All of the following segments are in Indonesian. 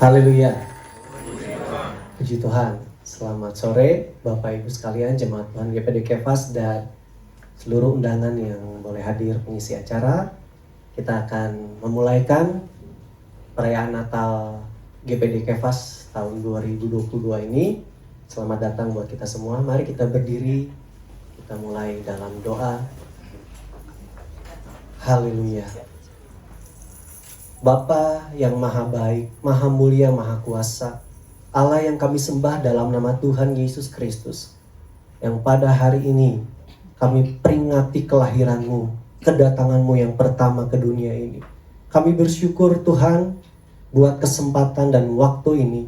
Haleluya. Puji Tuhan. Selamat sore Bapak Ibu sekalian, jemaat Tuhan GPD Kefas dan seluruh undangan yang boleh hadir pengisi acara. Kita akan memulaikan perayaan Natal GPD Kefas tahun 2022 ini. Selamat datang buat kita semua. Mari kita berdiri. Kita mulai dalam doa. Haleluya. Bapa yang maha baik, maha mulia, maha kuasa, Allah yang kami sembah dalam nama Tuhan Yesus Kristus, yang pada hari ini kami peringati kelahiran-Mu, kedatangan-Mu yang pertama ke dunia ini. Kami bersyukur Tuhan buat kesempatan dan waktu ini.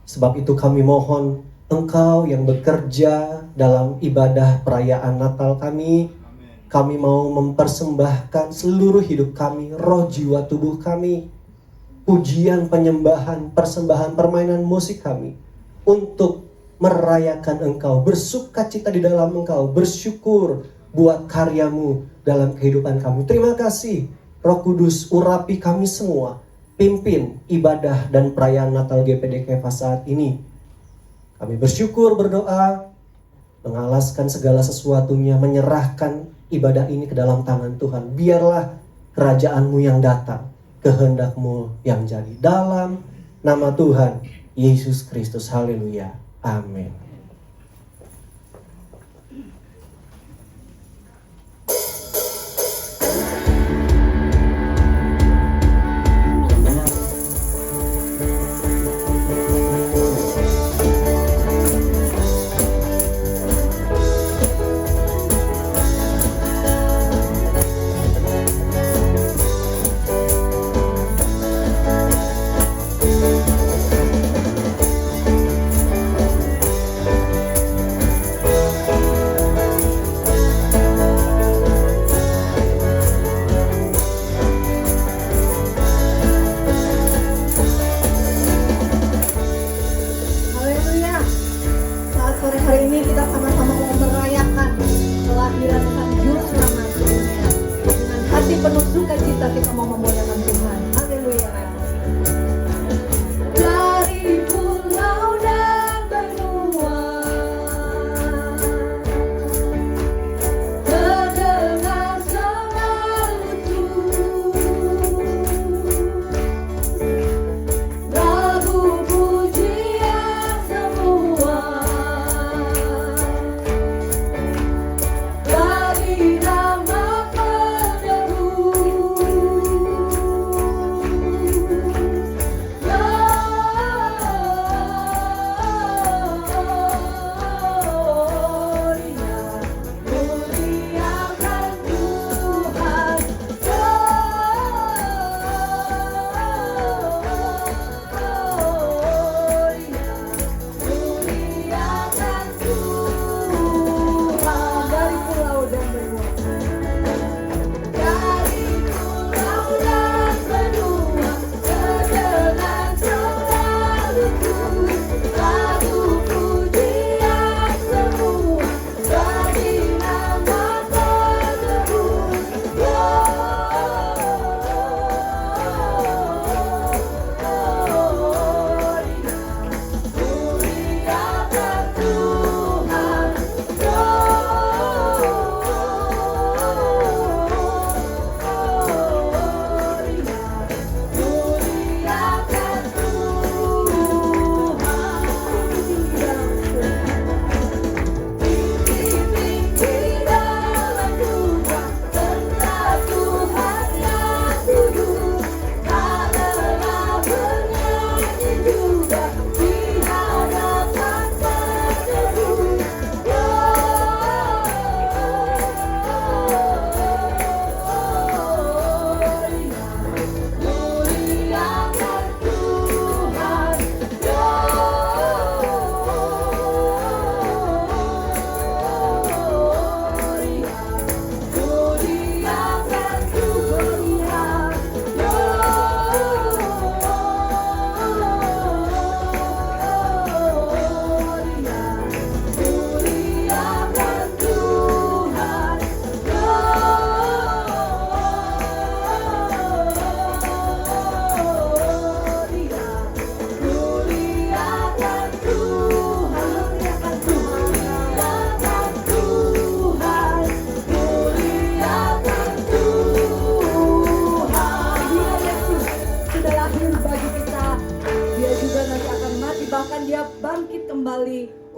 Sebab itu kami mohon Engkau yang bekerja dalam ibadah perayaan Natal kami. Kami mau mempersembahkan seluruh hidup kami, roh, jiwa, tubuh kami, pujian, penyembahan, persembahan, permainan musik kami, untuk merayakan Engkau, bersukacita di dalam Engkau, bersyukur buat karya-Mu dalam kehidupan kami. Terima kasih, Roh Kudus, urapi kami semua, pimpin ibadah dan perayaan Natal GPD Kefas saat ini. Kami bersyukur, berdoa, mengalaskan segala sesuatunya, menyerahkan ibadah ini ke dalam tangan Tuhan. Biarlah kerajaan-Mu yang datang, kehendak-Mu yang jadi. Dalam nama Tuhan Yesus Kristus. Haleluya. Amin.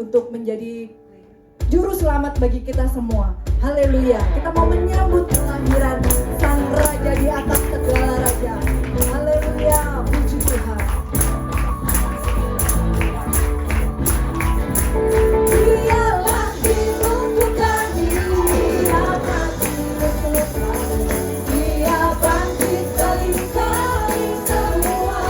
untuk menjadi juru selamat bagi kita semua. Haleluya. Kita mau menyambut kelahiran Sang Raja di atas segala raja. Haleluya. Puji Tuhan. Dia lahir untuk kami, Dia mati untuk kami, Dia bangkit kali-kali semua.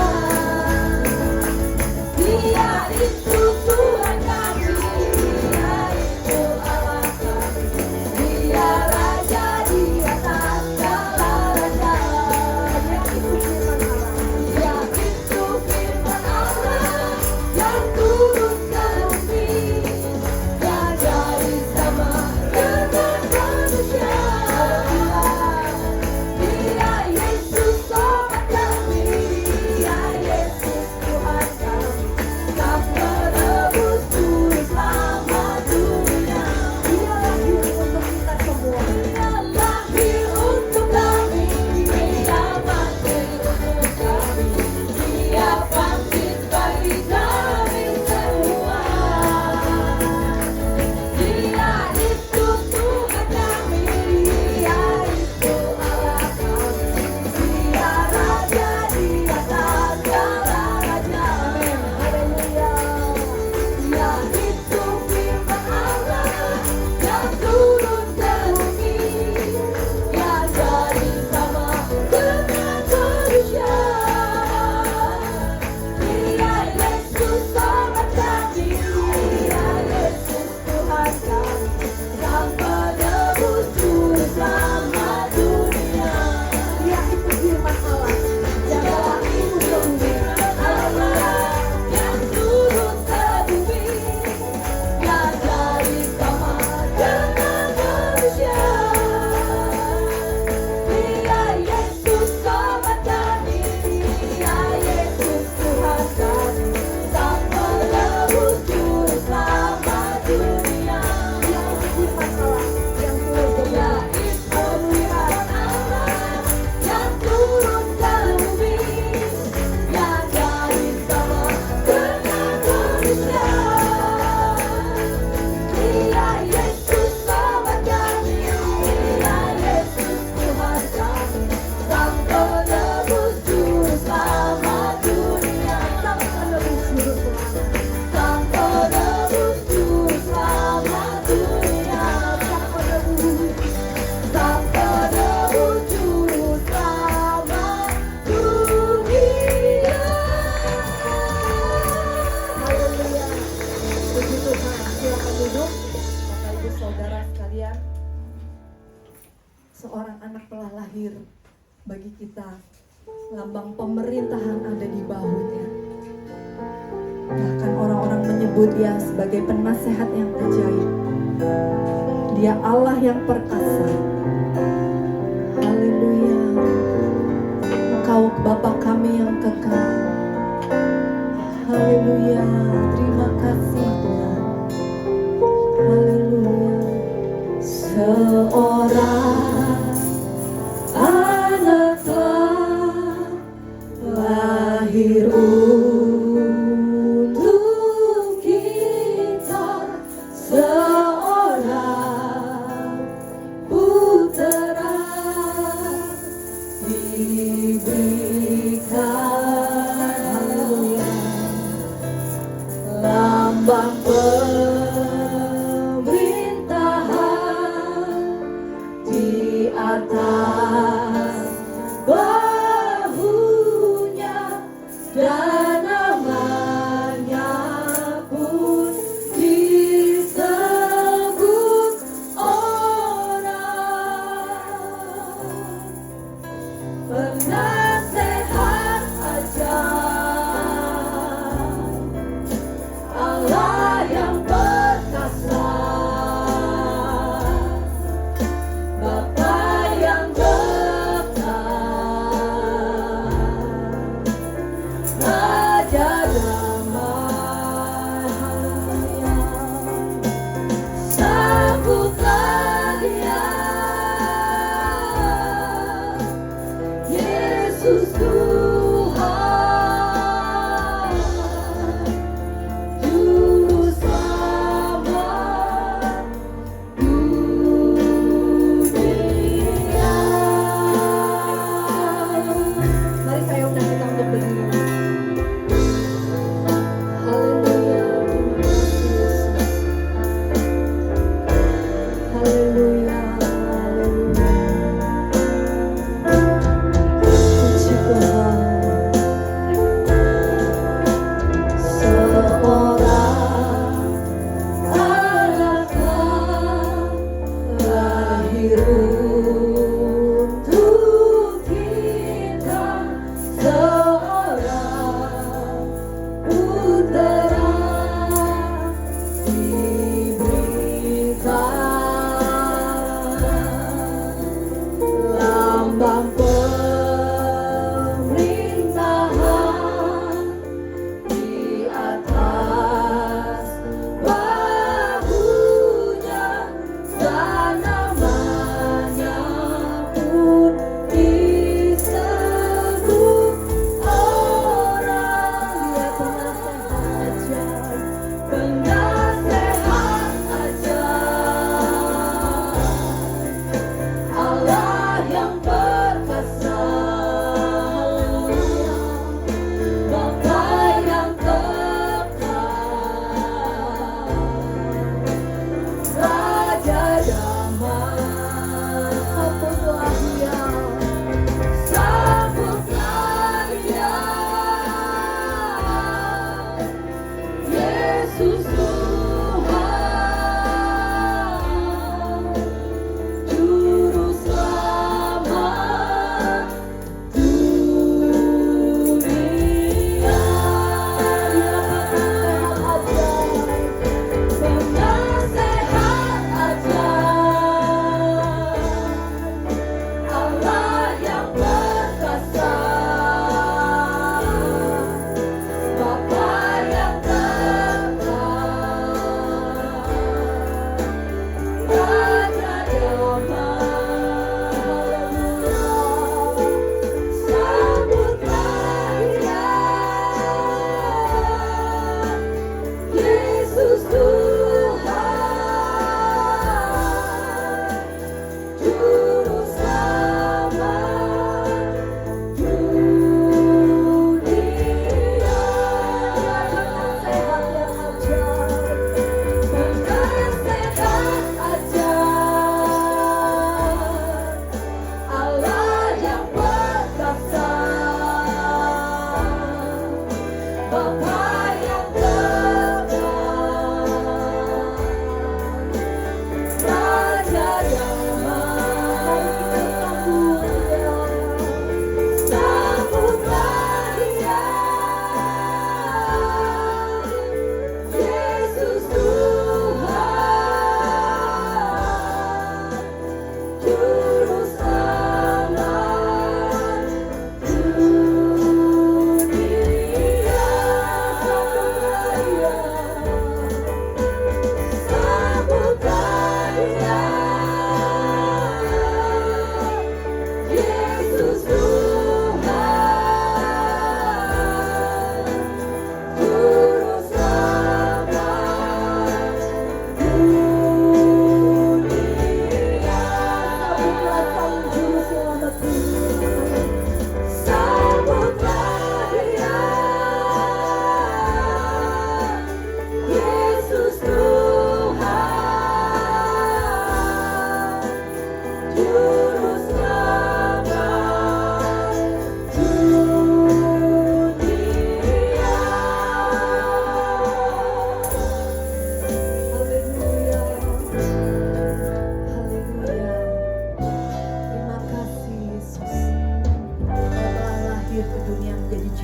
Dia itu Tuhan kami, Dia itu Allah kami, Dia Raja di atas segala raja. Dia itu firman Allah yang turun ke bumi, yang dari sama dengan manusia. Dia Yesus sobat kami, Dia Yesus Tuhan kami, Sang penebus juru selamat dunia. Dia lahir untuk kita semua. Dia lahir untuk kami, Dia mati untuk kami, Dia bangkit bagi kami semua. Dia itu Tuhan kami, Dia itu Allah kami, Dia Raja di atas segala raja. Haleluya. Dia itu firman Allah yang turun ke bumi, yang jadi sama dengan manusia. Dia Yesus sobat kami, Dia Yesus Tuhan kami, Sang penebus juru selamat dunia. Dia itu firman Allah, Dia itu firman Allah yang turun ke bumi, yang jadi sama dengan manusia. Dia Yesus sobat kami, Dia Yesus Tuhan kami, Sang penebus juru selamat dunia. Dia itu firman Allah yang turun ke bumi, Dia itu firman Allah yang turun ke bumi, yang jadi sama dengan manusia. Dia Yesus sobat kami, Dia Yesus Tuhan kami, Sang penebus juru selamat dunia. Sang penebus juru selamat, Sang penebus juru selamat dunia. Sang penebus, Sang penebus juru selamat dunia. Haleluya. Puji Tuhan. Silakan duduk, Bapak Ibu Saudara sekalian. Seorang anak telah lahir bagi kita, lambang pemerintahan ada di bahunya. Bahkan orang-orang menyebut Dia sebagai penasehat yang ajaib. Dia Allah yang perkasa. Haleluya. Engkau Bapa kami yang kekal. Haleluya. Terima kasih Tuhan. Haleluya. Seorang anak telah lahir untuk kita, seorang putera diberikan. Haleluya.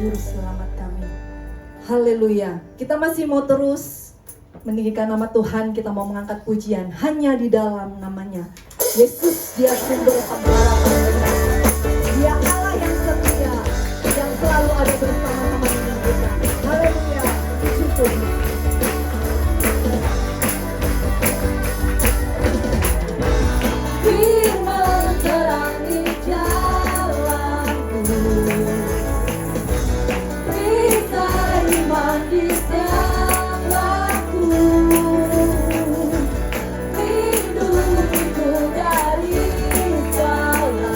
Juru Selamat kami. Haleluya. Kita masih mau terus meninggikan nama Tuhan, kita mau mengangkat pujian hanya di dalam namanya. Yesus, dia sumber pengharapan kita. Dia Allah yang setia, yang selalu ada bersama-sama dengan kita. Haleluya. Puji Tuhan. Firman terangi jalanku, perisai iman di setiap waktu, lindungiku dari segala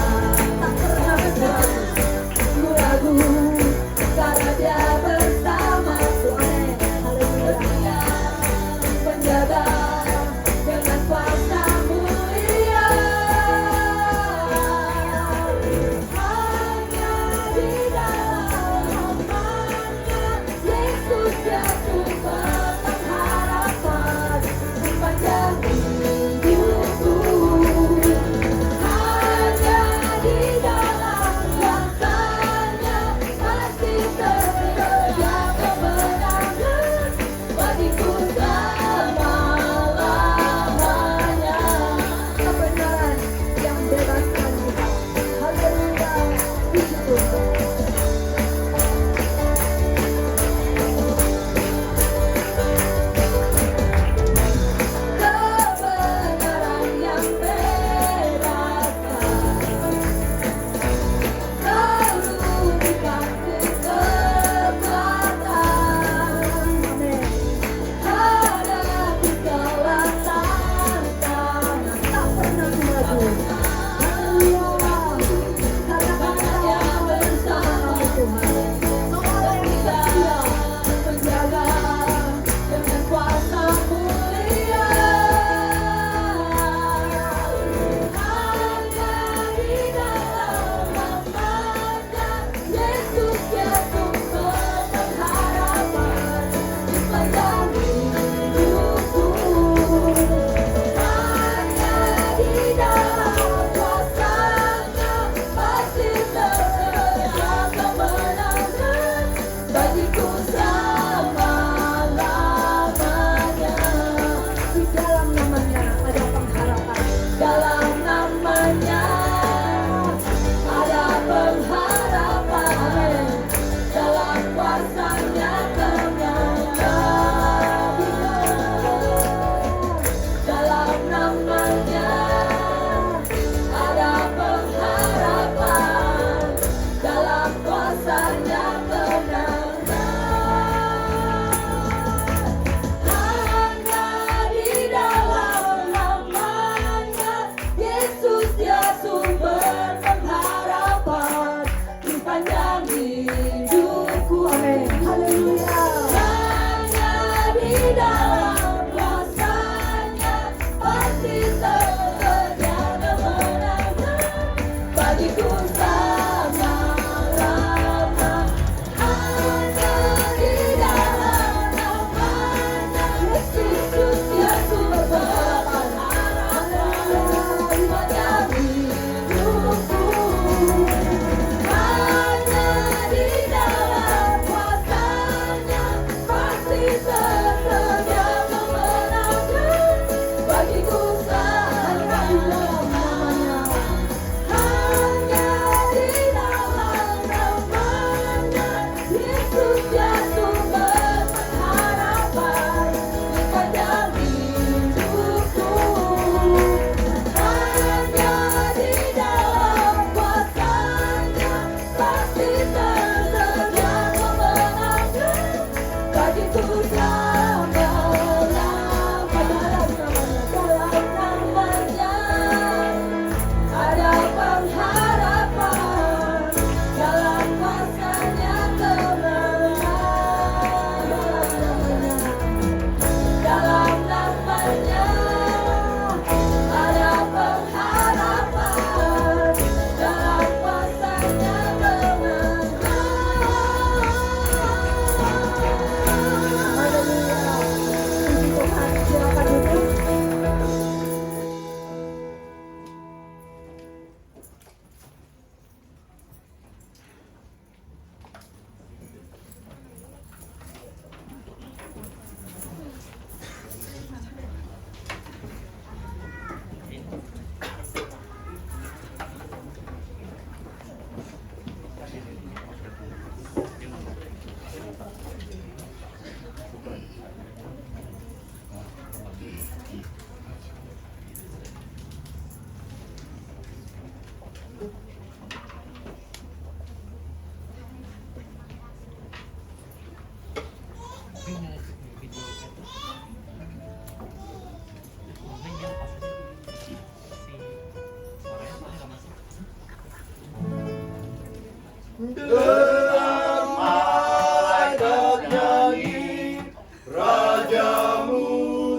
Dengar malaikat nyanyi, Rajamu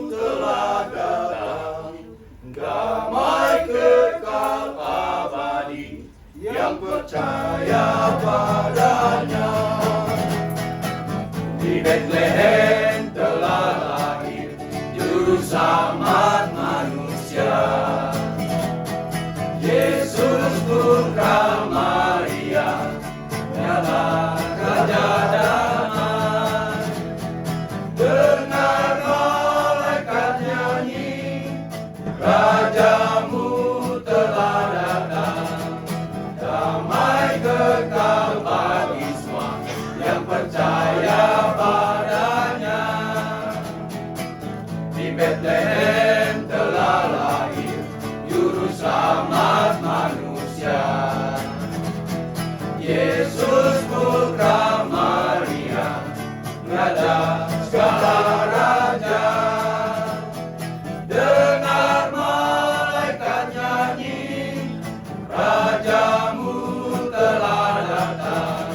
telah datang. Damai kekal abadi yang percaya padanya. Di Bethlehem telah lahir Juru Selamat manusia, Yesus putra Maria, nyata Raja damai. Dengar malaikat nyanyi, Rajamu telah datang. Damai kekal bagi semua yang percaya padanya. Di Bethlehem telah lahir Juru Selamat manusia, Yesus putra Maria, Raja segala raja. Dengar malaikat nyanyi, Rajamu telah datang.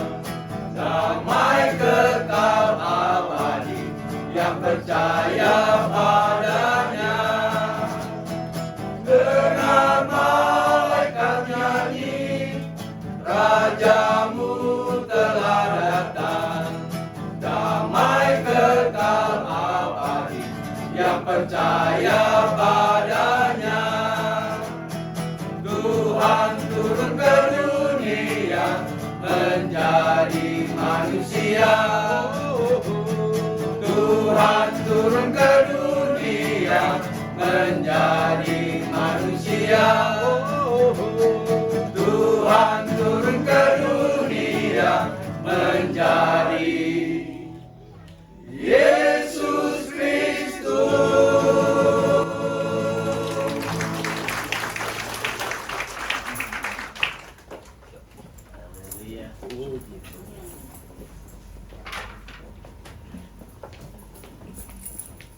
Damai kekal abadi yang percaya padanya. Dengar malaikat nyanyi, Rajamu telah datang. Damai kekal abadi yang percaya padanya. Tuhan turun ke dunia menjadi manusia. Tuhan turun ke dunia menjadi manusia. Tuhan turun ke dunia menjadi Yesus Kristus.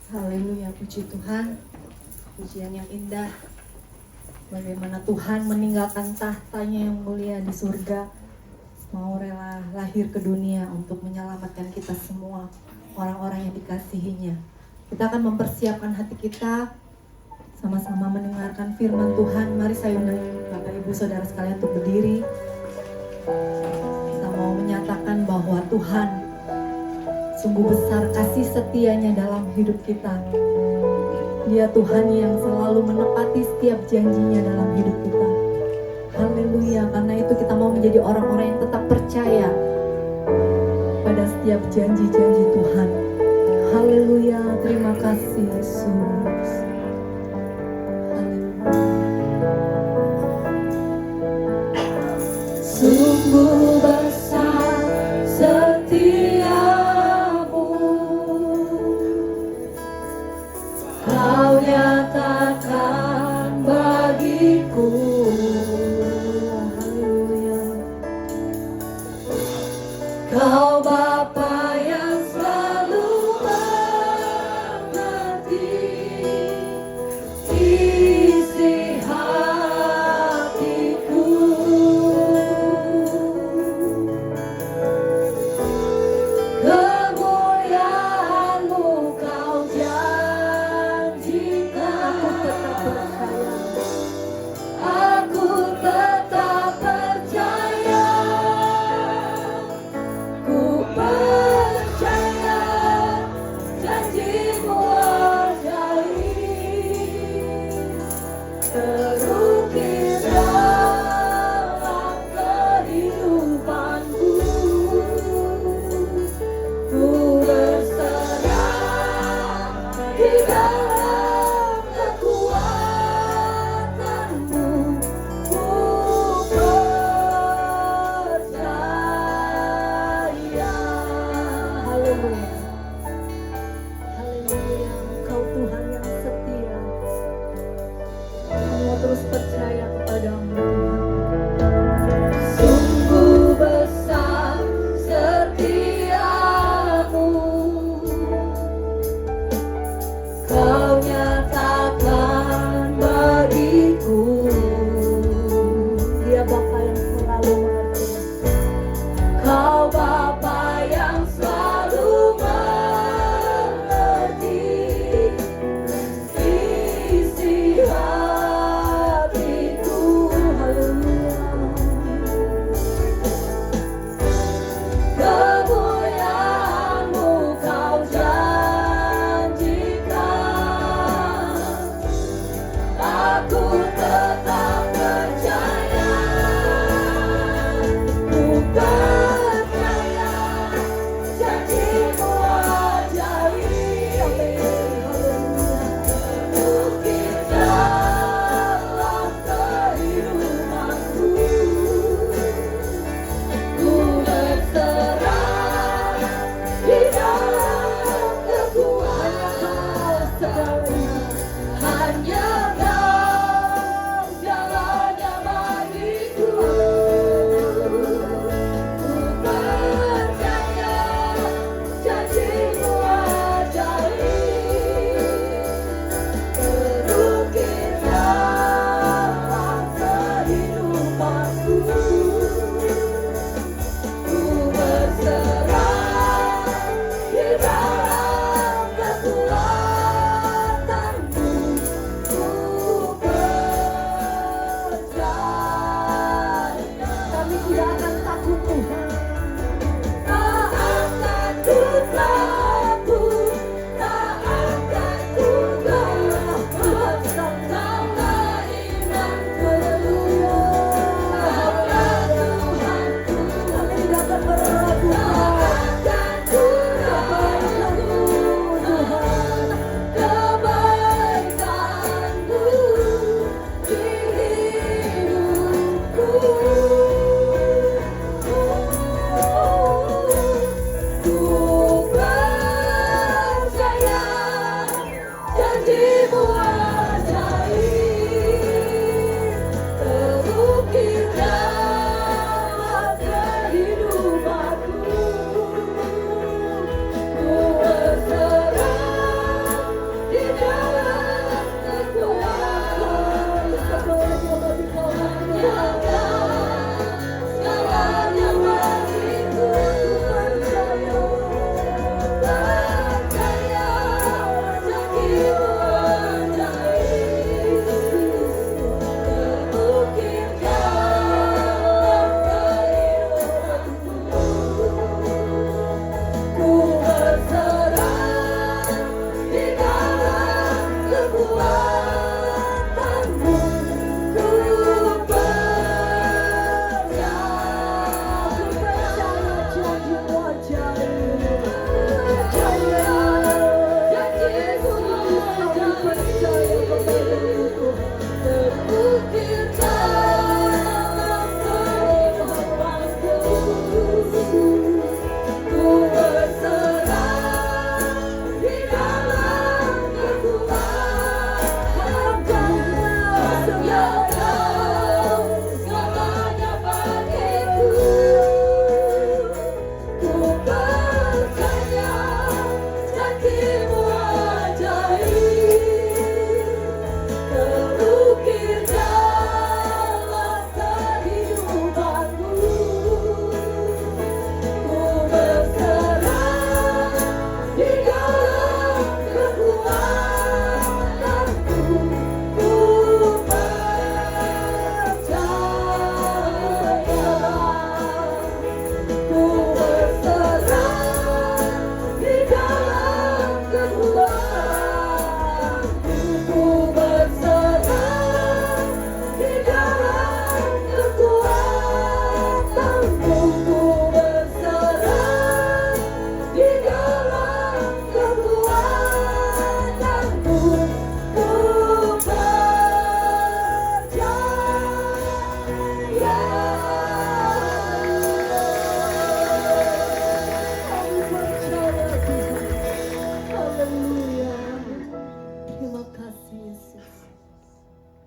Haleluya, puji Tuhan. Pujian yang indah. Bagaimana Tuhan meninggalkan tahtanya yang mulia di surga, mau rela lahir ke dunia untuk menyelamatkan kita semua, orang-orang yang dikasihinya. Kita akan mempersiapkan hati kita, sama-sama mendengarkan firman Tuhan. Mari saya undang Bapak Ibu Saudara sekalian untuk berdiri. Kita mau menyatakan bahwa Tuhan sungguh besar kasih setianya dalam hidup kita. Dia Tuhan yang selalu menepati setiap janjinya dalam hidup kita. Haleluya, karena itu kita mau menjadi orang-orang yang tetap percaya pada setiap janji-janji Tuhan. Haleluya, terima kasih Yesus. Sungguh besar setiamu, Kau nyatakan bagiku. Haleluya. Kau Bapa yang selalu mengerti isi hatiku. Kemuliaan-Mu Kau janjikan. Aku tetap percaya. Ku percaya janji-Mu ajaib, terukir dalam kehidupanku. Ku berserah di dalam kekuatan-Mu. Ku percaya. Haleluya. Haleluya. Engkau Tuhan yang setia. Mau terus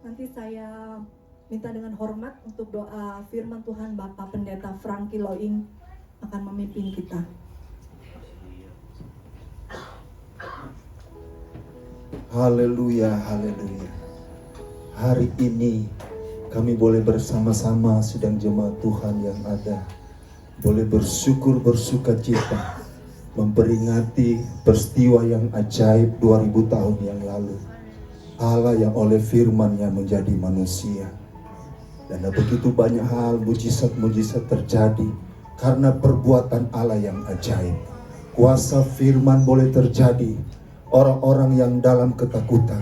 Nanti saya minta dengan hormat untuk doa firman Tuhan, Bapak Pendeta Franky Loing akan memimpin kita. Haleluya, haleluya. Hari ini kami boleh bersama-sama sidang jemaat Tuhan yang ada, boleh bersyukur bersuka cita memperingati peristiwa yang ajaib 2000 tahun yang lalu. Allah yang oleh firman-Nya menjadi manusia. Dan ada begitu banyak hal mujizat-mujizat terjadi karena perbuatan Allah yang ajaib. Kuasa firman boleh terjadi. Orang-orang yang dalam ketakutan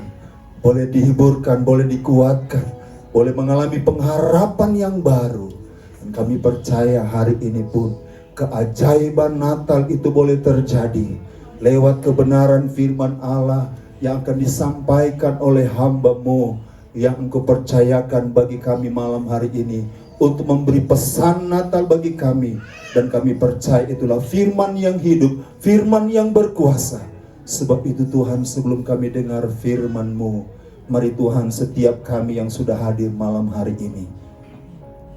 boleh dihiburkan, boleh dikuatkan, boleh mengalami pengharapan yang baru. Dan kami percaya hari ini pun keajaiban Natal itu boleh terjadi lewat kebenaran firman Allah yang akan disampaikan oleh hamba-Mu yang Engkau percayakan bagi kami malam hari ini untuk memberi pesan Natal bagi kami. Dan kami percaya itulah firman yang hidup, firman yang berkuasa. Sebab itu Tuhan, sebelum kami dengar firman-Mu, mari Tuhan, setiap kami yang sudah hadir malam hari ini,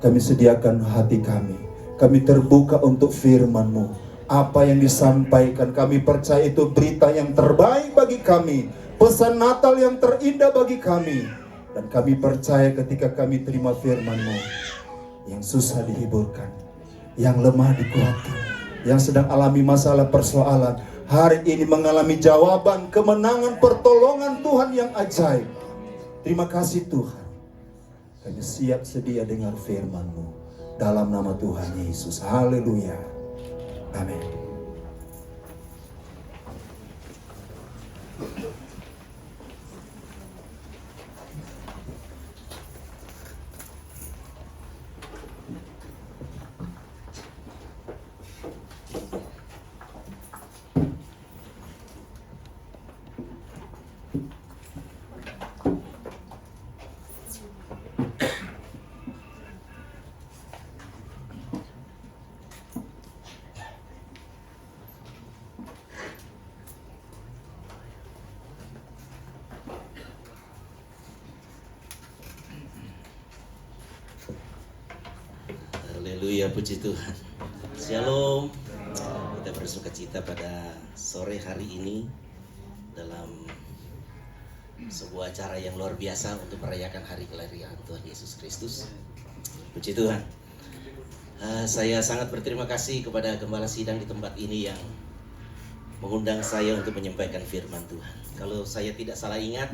kami sediakan hati kami. Kami terbuka untuk firman-Mu. Apa yang disampaikan, kami percaya itu berita yang terbaik bagi kami. Pesan Natal yang terindah bagi kami. Dan kami percaya ketika kami terima firman-Mu, yang susah dihiburkan, yang lemah dikuatkan, yang sedang alami masalah persoalan, hari ini mengalami jawaban, kemenangan, pertolongan Tuhan yang ajaib. Terima kasih Tuhan. Kami siap sedia dengar firman-Mu. Dalam nama Tuhan Yesus. Haleluya. Amin. Haleluya, puji Tuhan. Shalom. Kita bersuka cita pada sore hari ini dalam sebuah acara yang luar biasa untuk merayakan hari kelahiran Tuhan Yesus Kristus. Puji Tuhan. Saya sangat berterima kasih kepada gembala sidang di tempat ini yang mengundang saya untuk menyampaikan firman Tuhan. Kalau saya tidak salah ingat,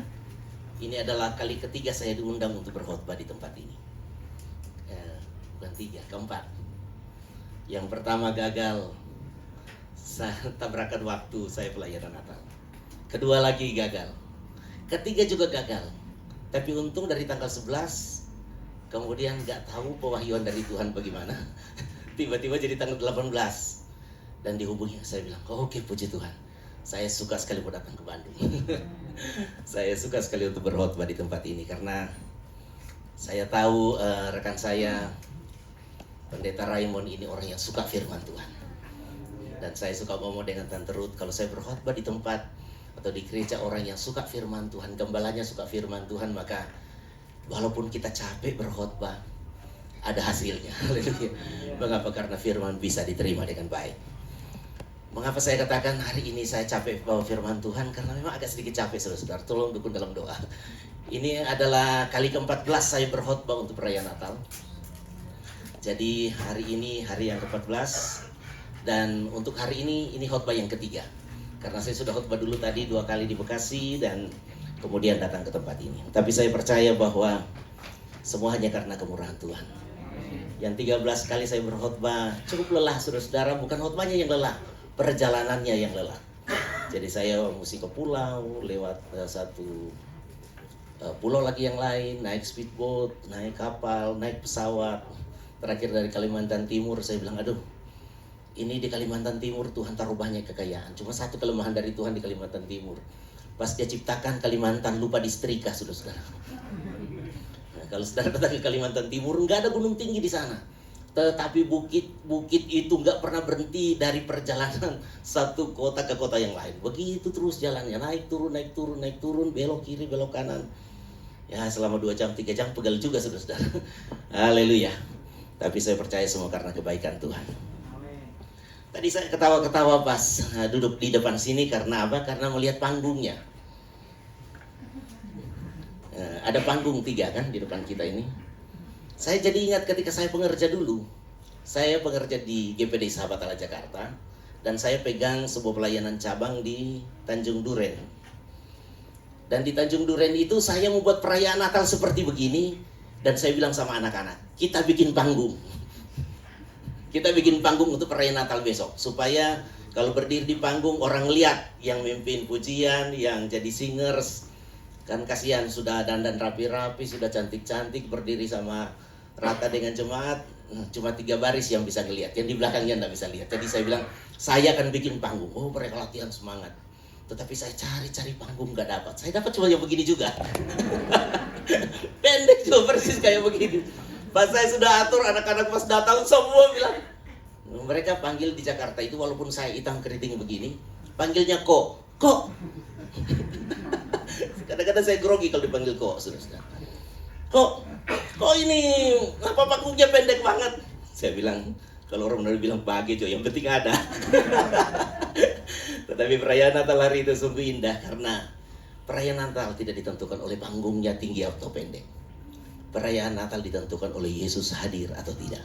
ini adalah kali ketiga saya diundang untuk berkhotbah di tempat ini. Bukan tiga, keempat. Yang pertama gagal, tabrakan waktu saya pelayanan Natal. Kedua lagi gagal. Ketiga juga gagal. Tapi untung dari tanggal 11, kemudian gak tahu pewahyuan dari Tuhan bagaimana. Tiba-tiba jadi tanggal 18. Dan dihubungi, saya bilang, oke, puji Tuhan. Saya suka sekali mau datang ke Bandung. Saya suka sekali untuk berkhotbah di tempat ini. Karena saya tahu rekan saya, Pendeta Raymond ini orang yang suka firman Tuhan. Dan saya suka ngomong dengan Tante Ruth, kalau saya berkhotbah di tempat atau di gereja orang yang suka firman Tuhan, gembalanya suka firman Tuhan, maka walaupun kita capek berkhotbah, ada hasilnya. Haleluya. Mengapa? Karena firman bisa diterima dengan baik. Mengapa saya katakan hari ini saya capek bawa firman Tuhan? Karena memang agak sedikit capek, saudara-saudara. Tolong dukung dalam doa. Ini adalah kali ke-14 saya berkhotbah untuk perayaan Natal. Jadi hari ini hari yang ke-14, dan untuk hari ini khotbah yang ketiga. Karena saya sudah khotbah dulu tadi 2 kali di Bekasi dan kemudian datang ke tempat ini. Tapi saya percaya bahwa semua hanya karena kemurahan Tuhan. Yang 13 kali saya berkhotbah cukup lelah, saudara-saudara. Bukan khotbahnya yang lelah, perjalanannya yang lelah. Jadi saya mesti ke pulau, lewat satu pulau lagi yang lain, naik speedboat, naik kapal, naik pesawat. Terakhir dari Kalimantan Timur, saya bilang, aduh, ini di Kalimantan Timur Tuhan taruh banyak kekayaan. Cuma satu kelemahan dari Tuhan di Kalimantan Timur. Pas Dia ciptakan Kalimantan, lupa disetrika, saudara-saudara. Nah, kalau saudara datang ke Kalimantan Timur, nggak ada gunung tinggi di sana. Tetapi bukit itu nggak pernah berhenti dari perjalanan satu kota ke kota yang lain. Begitu terus jalannya, naik turun, naik turun, naik turun, belok kiri, belok kanan. Ya selama 2 jam, 3 jam pegal juga saudara-saudara. Haleluya. Tapi saya percaya semua karena kebaikan Tuhan. Tadi saya ketawa-ketawa pas duduk di depan sini karena apa? Karena melihat panggungnya. Ada panggung 3 kan di depan kita ini. Saya jadi ingat ketika saya pengerja dulu. Saya pengerja di GPD Sahabat Allah Jakarta. Dan saya pegang sebuah pelayanan cabang di Tanjung Duren. Dan di Tanjung Duren itu saya membuat perayaan Natal seperti begini. Dan saya bilang sama anak-anak, kita bikin panggung. Kita bikin panggung untuk perayaan Natal besok. Supaya kalau berdiri di panggung orang lihat yang mimpin pujian, yang jadi singers. Kan kasihan sudah dandan rapi-rapi, sudah cantik-cantik, berdiri sama rata dengan jemaat. Cuma 3 baris yang bisa ngelihat, yang di belakangnya nggak bisa lihat. Jadi saya bilang, saya akan bikin panggung. Oh mereka latihan semangat. Tetapi saya cari panggung nggak dapat. Saya dapat cuma yang begini juga. Pendek juga persis kayak begini. Pas saya sudah atur, anak-anak pas datang semua bilang. Mereka panggil di Jakarta itu walaupun saya hitam keriting begini, panggilnya kok. Kadang-kadang saya grogi kalau dipanggil kok, saudara. Kok ini apa panggungnya pendek banget? Saya bilang, kalau orang benar bilang pagi coy, yang penting ada. Tetapi perayaan Natal hari itu sungguh indah karena perayaan Natal tidak ditentukan oleh panggungnya tinggi atau pendek. Perayaan Natal ditentukan oleh Yesus hadir atau tidak.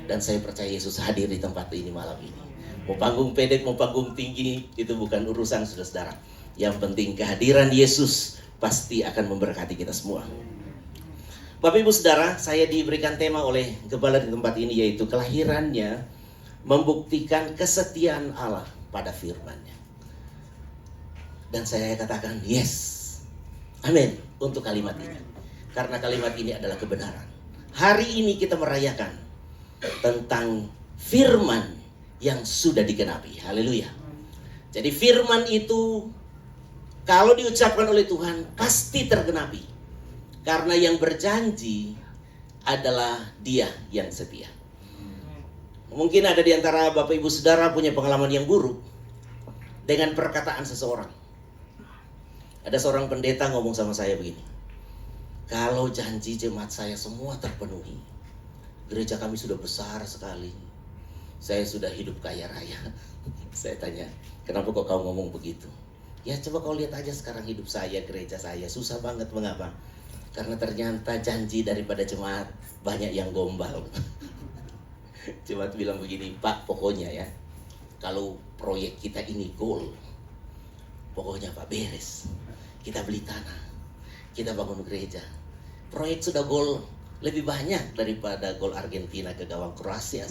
Dan saya percaya Yesus hadir di tempat ini malam ini. Mau panggung pendek, mau panggung tinggi, itu bukan urusan saudara-saudara. Yang penting kehadiran Yesus pasti akan memberkati kita semua. Bapak Ibu Saudara, saya diberikan tema oleh gembala di tempat ini yaitu kelahirannya membuktikan kesetiaan Allah pada firman-Nya. Dan saya katakan yes, amin untuk kalimat ini. Karena kalimat ini adalah kebenaran. Hari ini kita merayakan tentang firman yang sudah digenapi. Haleluya. Jadi firman itu kalau diucapkan oleh Tuhan pasti tergenapi. Karena yang berjanji adalah Dia yang setia. Mungkin ada di antara Bapak Ibu Saudara punya pengalaman yang buruk dengan perkataan seseorang. Ada seorang pendeta ngomong sama saya begini. Kalau janji jemaat saya semua terpenuhi, gereja kami sudah besar sekali, saya sudah hidup kaya raya. Saya tanya, kenapa kok kau ngomong begitu? Ya coba kau lihat aja sekarang hidup saya, gereja saya susah banget. Mengapa? Karena ternyata janji daripada jemaat banyak yang gombal. Jemaat bilang begini, Pak pokoknya ya, kalau proyek kita ini goal, pokoknya Pak beres. Kita beli tanah, kita bangun gereja. Proyek sudah gol lebih banyak daripada gol Argentina ke gawang Kroasia.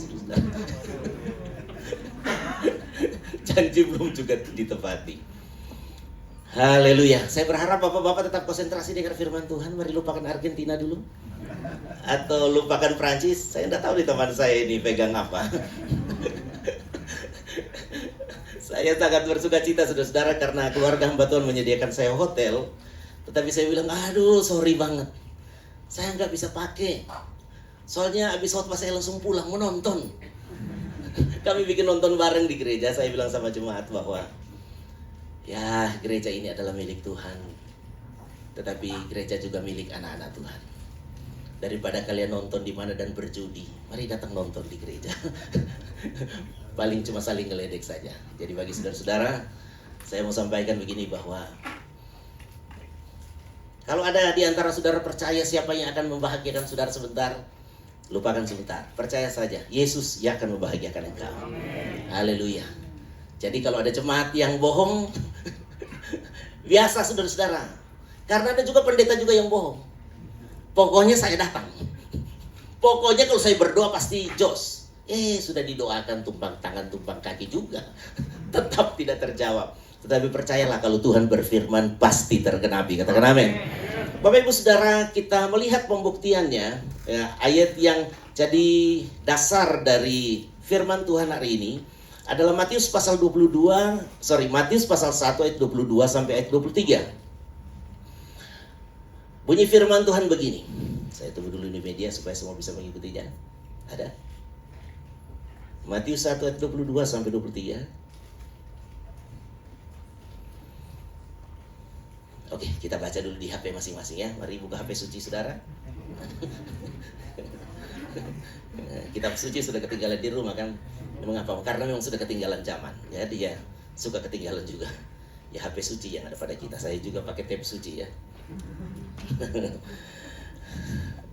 Janji belum juga ditepati. Haleluya. Saya berharap bapak-bapak tetap konsentrasi dengan firman Tuhan. Mari lupakan Argentina dulu. Atau lupakan Prancis. Saya tidak tahu di teman saya ini pegang apa. Saya sangat bersuka cita saudara-saudara karena keluarga hamba Tuhan menyediakan saya hotel. Tetapi saya bilang, aduh sorry banget, saya nggak bisa pakai. Soalnya abis khotbah saya langsung pulang menonton. Kami bikin nonton bareng di gereja. Saya bilang sama jemaat bahwa ya gereja ini adalah milik Tuhan, tetapi gereja juga milik anak-anak Tuhan. Daripada kalian nonton di mana dan berjudi, mari datang nonton di gereja. Paling cuma saling ngeledek saja. Jadi bagi saudara-saudara, saya mau sampaikan begini bahwa kalau ada di antara saudara percaya siapa yang akan membahagiakan saudara sebentar, lupakan sebentar. Percaya saja, Yesus yang akan membahagiakan engkau. Haleluya. Jadi kalau ada jemaat yang bohong, biasa saudara-saudara. Karena ada juga pendeta juga yang bohong. Pokoknya saya datang. Pokoknya kalau saya berdoa pasti jos. Sudah didoakan tumpang tangan, tumpang kaki juga. Tetap tidak terjawab. Tetapi percayalah kalau Tuhan berfirman pasti tergenapi. Katakan amin. Bapak Ibu Saudara, kita melihat pembuktiannya ya, ayat yang jadi dasar dari firman Tuhan hari ini adalah Matius pasal 1 ayat 22 sampai ayat 23. Bunyi firman Tuhan begini. Saya tunggu dulu di media supaya semua bisa mengikutinya. Ada? Matius 1 ayat 22 sampai 23. Oke, kita baca dulu di HP masing-masing ya. Mari buka HP suci saudara. Kitab suci sudah ketinggalan di rumah kan? Mengapa? Karena memang sudah ketinggalan zaman. Ya, dia suka ketinggalan juga. Ya, HP suci yang ada pada kita. Saya juga pakai tape suci ya.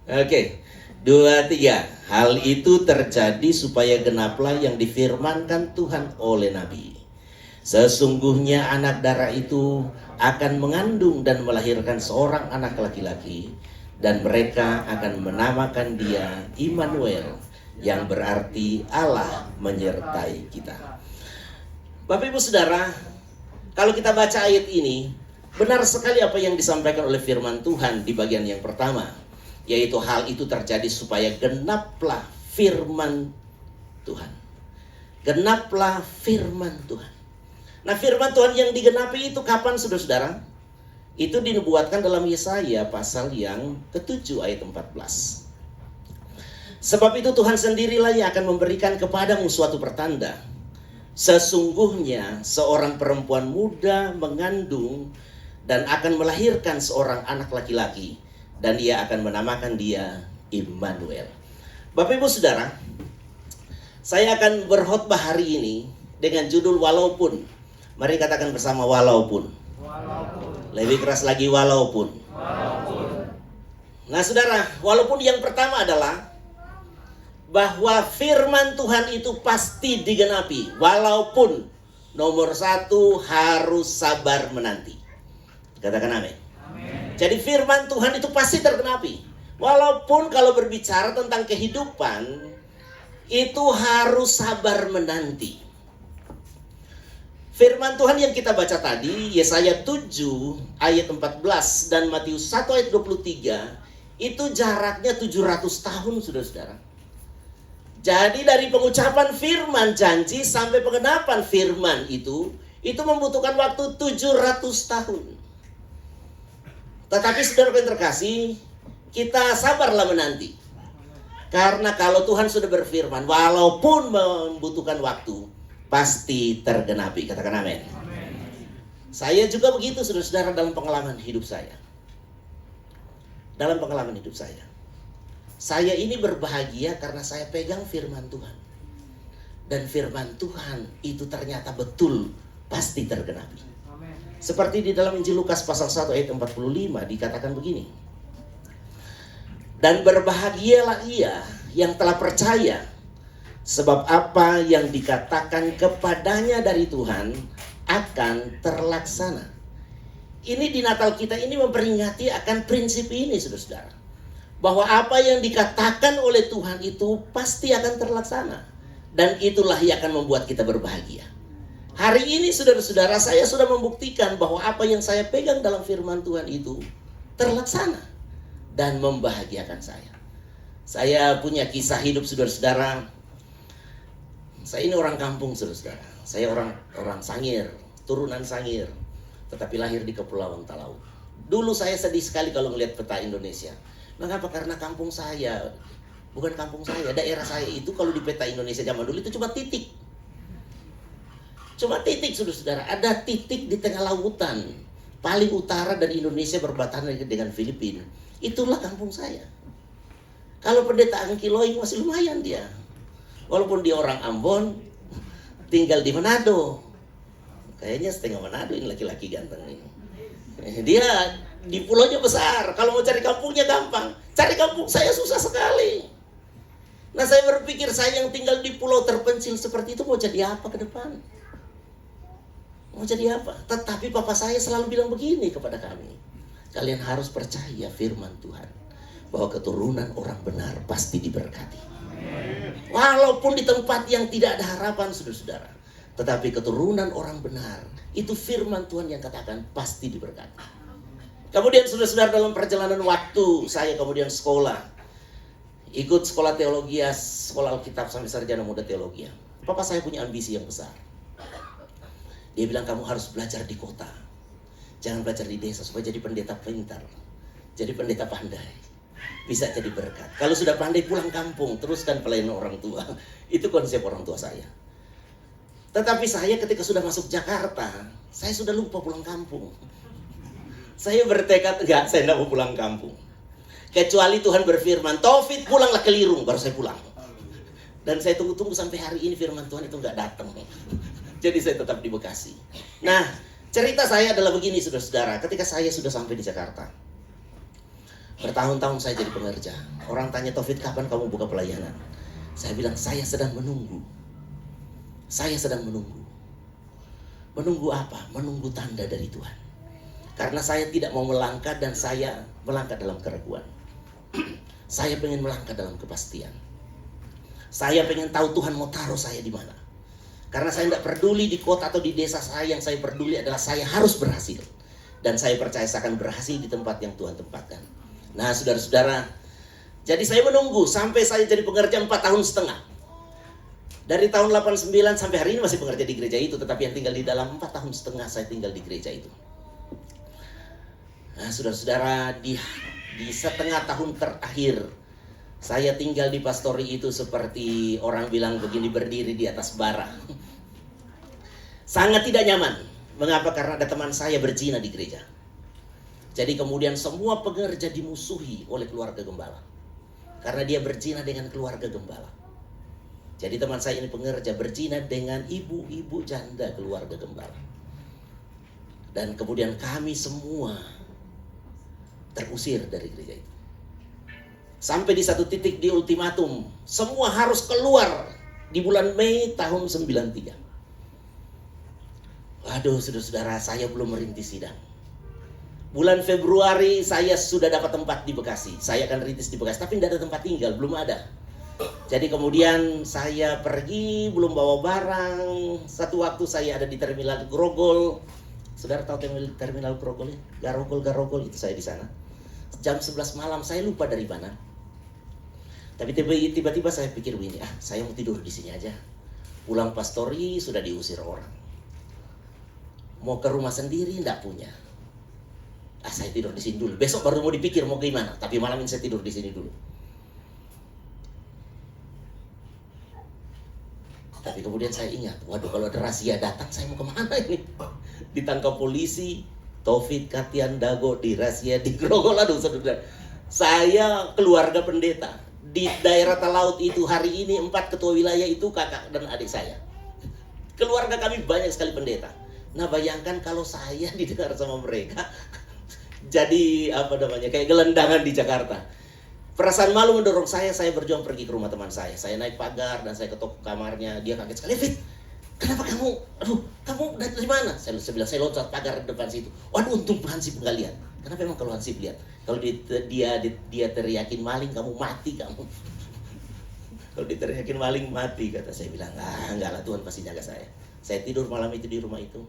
Oke, 2, 3. Hal itu terjadi supaya genaplah yang difirmankan Tuhan oleh Nabi. Sesungguhnya anak darah itu akan mengandung dan melahirkan seorang anak laki-laki, dan mereka akan menamakan dia Immanuel, yang berarti Allah menyertai kita. Bapak Ibu Saudara, kalau kita baca ayat ini, benar sekali apa yang disampaikan oleh firman Tuhan di bagian yang pertama, yaitu hal itu terjadi supaya genaplah firman Tuhan. Genaplah firman Tuhan. Nah, firman Tuhan yang digenapi itu kapan, saudara-saudara? Itu dinubuatkan dalam Yesaya pasal yang ke-7 ayat 14. Sebab itu Tuhan sendirilah yang akan memberikan kepadamu suatu pertanda. Sesungguhnya seorang perempuan muda mengandung dan akan melahirkan seorang anak laki-laki, dan ia akan menamakan dia Immanuel. Bapak Ibu Saudara, saya akan berkhotbah hari ini dengan judul walaupun. Mari katakan bersama, walaupun. Lebih keras lagi, walaupun. Nah saudara, walaupun yang pertama adalah bahwa firman Tuhan itu pasti digenapi. Walaupun nomor 1 harus sabar menanti. Katakan amin. Jadi firman Tuhan itu pasti tergenapi. Walaupun kalau berbicara tentang kehidupan, itu harus sabar menanti. Firman Tuhan yang kita baca tadi, Yesaya 7 ayat 14 dan Matius 1 ayat 23, itu jaraknya 700 tahun, saudara-saudara. Jadi dari pengucapan firman janji sampai pengenapan firman itu membutuhkan waktu 700 tahun. Tetapi saudara yang terkasih, kita sabarlah menanti. Karena kalau Tuhan sudah berfirman, walaupun membutuhkan waktu, pasti tergenapi. Katakan amin. Saya juga begitu, saudara-saudara, dalam pengalaman hidup saya. Dalam pengalaman hidup saya. Saya ini berbahagia karena saya pegang firman Tuhan. Dan firman Tuhan itu ternyata betul pasti tergenapi. Seperti di dalam Injil Lukas pasal 1 ayat 45 dikatakan begini. Dan berbahagialah ia yang telah percaya, sebab apa yang dikatakan kepadanya dari Tuhan akan terlaksana. Ini di Natal kita ini memperingati akan prinsip ini, saudara-saudara. Bahwa apa yang dikatakan oleh Tuhan itu pasti akan terlaksana. Dan itulah yang akan membuat kita berbahagia. Hari ini saudara-saudara, saya sudah membuktikan bahwa apa yang saya pegang dalam firman Tuhan itu terlaksana dan membahagiakan saya. Saya punya kisah hidup, saudara-saudara. Saya ini orang kampung, saudara-saudara. Saya orang Sangir, turunan Sangir, tetapi lahir di Kepulauan Talaut. Dulu saya sedih sekali kalau melihat peta Indonesia. Mengapa? Karena kampung saya, bukan kampung saya, daerah saya itu kalau di peta Indonesia zaman dulu itu cuma titik. Cuma titik, saudara-saudara. Ada titik di tengah lautan. Paling utara dari Indonesia berbatasan dengan Filipina. Itulah kampung saya. Kalau pendeta Angkiloing masih lumayan dia. Walaupun dia orang Ambon, tinggal di Manado. Kayaknya setengah Manado ini laki-laki ganteng ini. Dia di pulaunya besar. Kalau mau cari kampungnya gampang. Cari kampung saya susah sekali. Nah, saya berpikir saya yang tinggal di pulau terpencil seperti itu mau jadi apa ke depan? Mau jadi apa? Tetapi papa saya selalu bilang begini kepada kami. Kalian harus percaya firman Tuhan. Bahwa keturunan orang benar pasti diberkati. Walaupun di tempat yang tidak ada harapan, saudara-saudara. Tetapi keturunan orang benar, itu firman Tuhan yang katakan pasti diberkati. Kemudian saudara-saudara, dalam perjalanan waktu saya kemudian sekolah. Ikut sekolah teologi, sekolah Alkitab sampai sarjana muda teologi. Papa saya punya ambisi yang besar. Dia bilang kamu harus belajar di kota. Jangan belajar di desa supaya jadi pendeta pintar. Jadi pendeta pandai. Bisa jadi berkat. Kalau sudah pandai pulang kampung, teruskan pelayanan orang tua. Itu konsep orang tua saya. Tetapi saya ketika sudah masuk Jakarta, saya sudah lupa pulang kampung. Saya bertekad enggak, saya tidak mau pulang kampung. Kecuali Tuhan berfirman, Taufik pulanglah ke Lirung, baru saya pulang. Dan saya tunggu-tunggu sampai hari ini firman Tuhan itu enggak datang. Jadi saya tetap di Bekasi. Nah, cerita saya adalah begini saudara-saudara. Ketika saya sudah sampai di Jakarta, bertahun-tahun saya jadi pengerja. Orang tanya, Taufik kapan kamu buka pelayanan? Saya bilang, saya sedang menunggu. Saya sedang menunggu. Menunggu apa? Menunggu tanda dari Tuhan. Karena saya tidak mau melangkah dan saya melangkah dalam keraguan. Saya pengen melangkah dalam kepastian. Saya pengen tahu Tuhan mau taruh saya di mana. Karena saya tidak peduli di kota atau di desa saya, yang saya peduli adalah saya harus berhasil. Dan saya percaya saya akan berhasil di tempat yang Tuhan tempatkan. Nah saudara-saudara, jadi saya menunggu sampai saya jadi pengerja 4 tahun setengah. Dari tahun 89 sampai hari ini masih pengerja di gereja itu. Tetapi yang tinggal di dalam 4 tahun setengah saya tinggal di gereja itu. Nah saudara-saudara, di setengah tahun terakhir saya tinggal di pastori itu seperti orang bilang begini, berdiri di atas bara. Sangat tidak nyaman. Mengapa? Karena ada teman saya berzina di gereja. Jadi kemudian semua pengerja dimusuhi oleh keluarga gembala. Karena dia berzina dengan keluarga gembala. Jadi teman saya ini pengerja berzina dengan ibu-ibu janda keluarga gembala. Dan kemudian kami semua terusir dari gereja itu. Sampai di satu titik di ultimatum, semua harus keluar di bulan Mei tahun 93. Waduh, saudara-saudara, saya belum merintis sidang. Bulan Februari saya sudah dapat tempat di Bekasi. Saya akan rintis di Bekasi, tapi tidak ada tempat tinggal, belum ada. Jadi kemudian saya pergi, belum bawa barang. Satu waktu saya ada di terminal Grogol. Saudara tahu terminal Grogol ya? Garogol itu saya di sana. Jam 11 malam, saya lupa dari mana. Tapi tiba-tiba saya pikir begini, saya mau tidur di sini aja. Pulang pastori sudah diusir orang. Mau ke rumah sendiri enggak punya. Saya tidur di sini dulu. Besok baru mau dipikir mau gimana. Tapi malam ini saya tidur di sini dulu. Tapi kemudian saya ingat, waduh kalau ada rahasia datang saya mau kemana ini? Ditangkap polisi, Taufik Katian Dago di rahasia di Grogol. Aduh saudara, saya keluarga pendeta. Di daerah Talaut itu hari ini 4 ketua wilayah itu kakak dan adik saya. Keluarga kami banyak sekali pendeta. Nah bayangkan kalau saya didengar sama mereka, jadi kayak gelendangan di Jakarta. Perasaan malu mendorong saya berjuang pergi ke rumah teman saya. Saya naik pagar dan saya ketok kamarnya. Dia kaget sekali, Fit, kenapa kamu dari mana? Saya bilang, saya loncat pagar depan situ. Waduh, untung Hansip nggak lihat. Kenapa emang kalau Hansip lihat? Kalau dia teriakin maling, kamu mati kamu. Kalau diteriakin maling, mati, kata saya. Bilang, enggak lah, Tuhan pasti jaga saya. Saya tidur malam itu di rumah itu.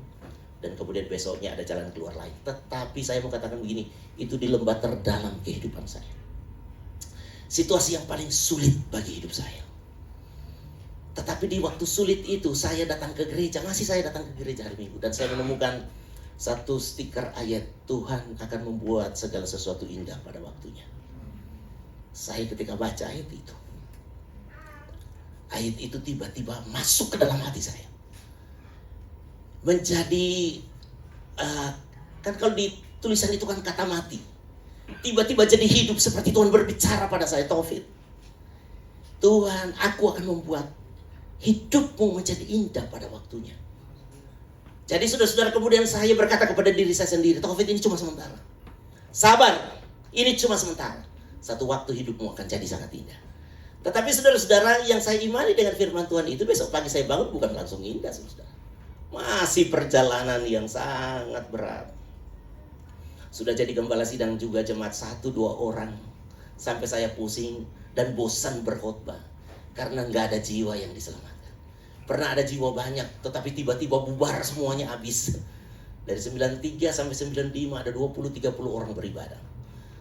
Dan kemudian besoknya ada jalan keluar lain. Tetapi saya mau katakan begini, itu di lembah terdalam kehidupan saya. Situasi yang paling sulit bagi hidup saya. Tetapi di waktu sulit itu saya datang ke gereja. Masih saya datang ke gereja hari Minggu. Dan saya menemukan satu stiker ayat, Tuhan akan membuat segala sesuatu indah pada waktunya. Saya ketika baca ayat itu tiba-tiba masuk ke dalam hati saya. Menjadi kan kalau di tulisan itu kan kata mati. Tiba-tiba jadi hidup seperti Tuhan berbicara pada saya, Taufik, Tuhan, aku akan membuat hidupmu menjadi indah pada waktunya. Jadi saudara-saudara, kemudian saya berkata kepada diri saya sendiri, Taufik, ini cuma sementara. Sabar, ini cuma sementara. Satu waktu hidupmu akan jadi sangat indah. Tetapi saudara-saudara, yang saya imani dengan firman Tuhan itu, besok pagi saya bangun bukan langsung indah, saudara. Masih perjalanan yang sangat berat. Sudah jadi gembala sidang juga jemaat 1-2 orang. Sampai saya pusing dan bosan berkhotbah. Karena nggak ada jiwa yang diselamatkan. Pernah ada jiwa banyak, tetapi tiba-tiba bubar semuanya habis. Dari 93 sampai 95 ada 20-30 orang beribadah.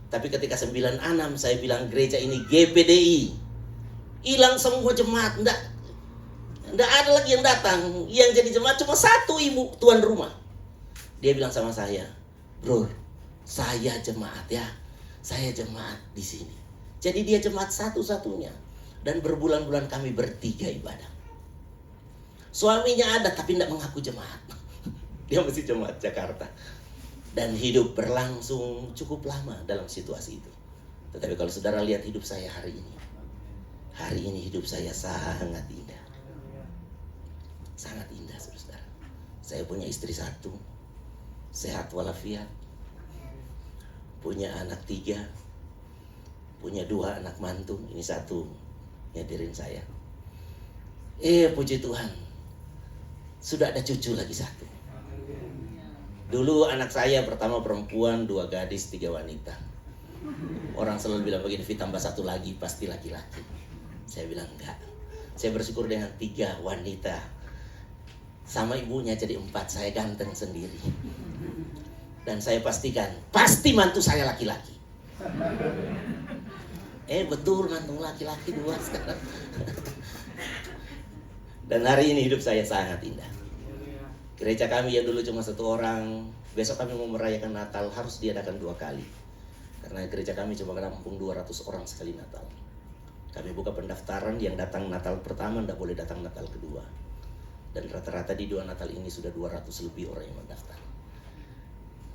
Tapi ketika 96 saya bilang gereja ini GPDI. Hilang semua jemaat, enggak ada lagi yang datang. Yang jadi jemaat cuma 1 ibu tuan rumah. Dia bilang sama saya, Bro, saya jemaat ya. Saya jemaat di sini. Jadi dia jemaat satu-satunya. Dan berbulan-bulan kami bertiga ibadah. Suaminya ada tapi tidak mengaku jemaat. Dia masih jemaat Jakarta. dan hidup berlangsung cukup lama dalam situasi itu. Tetapi kalau saudara lihat hidup saya hari ini hidup saya sangat indah. Sangat indah, saudara. Saya punya istri 1, sehat walafiat, punya anak 3, punya 2 anak mantu, ini 1 nyadirin saya. Puji Tuhan, sudah ada cucu lagi 1. Dulu anak saya pertama perempuan, 2 gadis, 3 wanita. Orang selalu bilang begini, tambah 1 lagi pasti laki-laki. Saya bilang enggak. Saya bersyukur dengan 3 wanita. Sama ibunya jadi 4, saya ganteng sendiri. Dan saya pastikan, pasti mantu saya laki-laki. Betul, mantu laki-laki 2 sekarang. Dan hari ini hidup saya sangat indah. Gereja kami yang dulu cuma 1 orang, besok kami mau merayakan Natal, harus diadakan 2 kali. Karena gereja kami cuma menampung 200 orang sekali Natal. Kami buka pendaftaran, yang datang Natal pertama tidak boleh datang Natal kedua. Dan rata-rata di 2 Natal ini sudah 200 lebih orang yang mendaftar.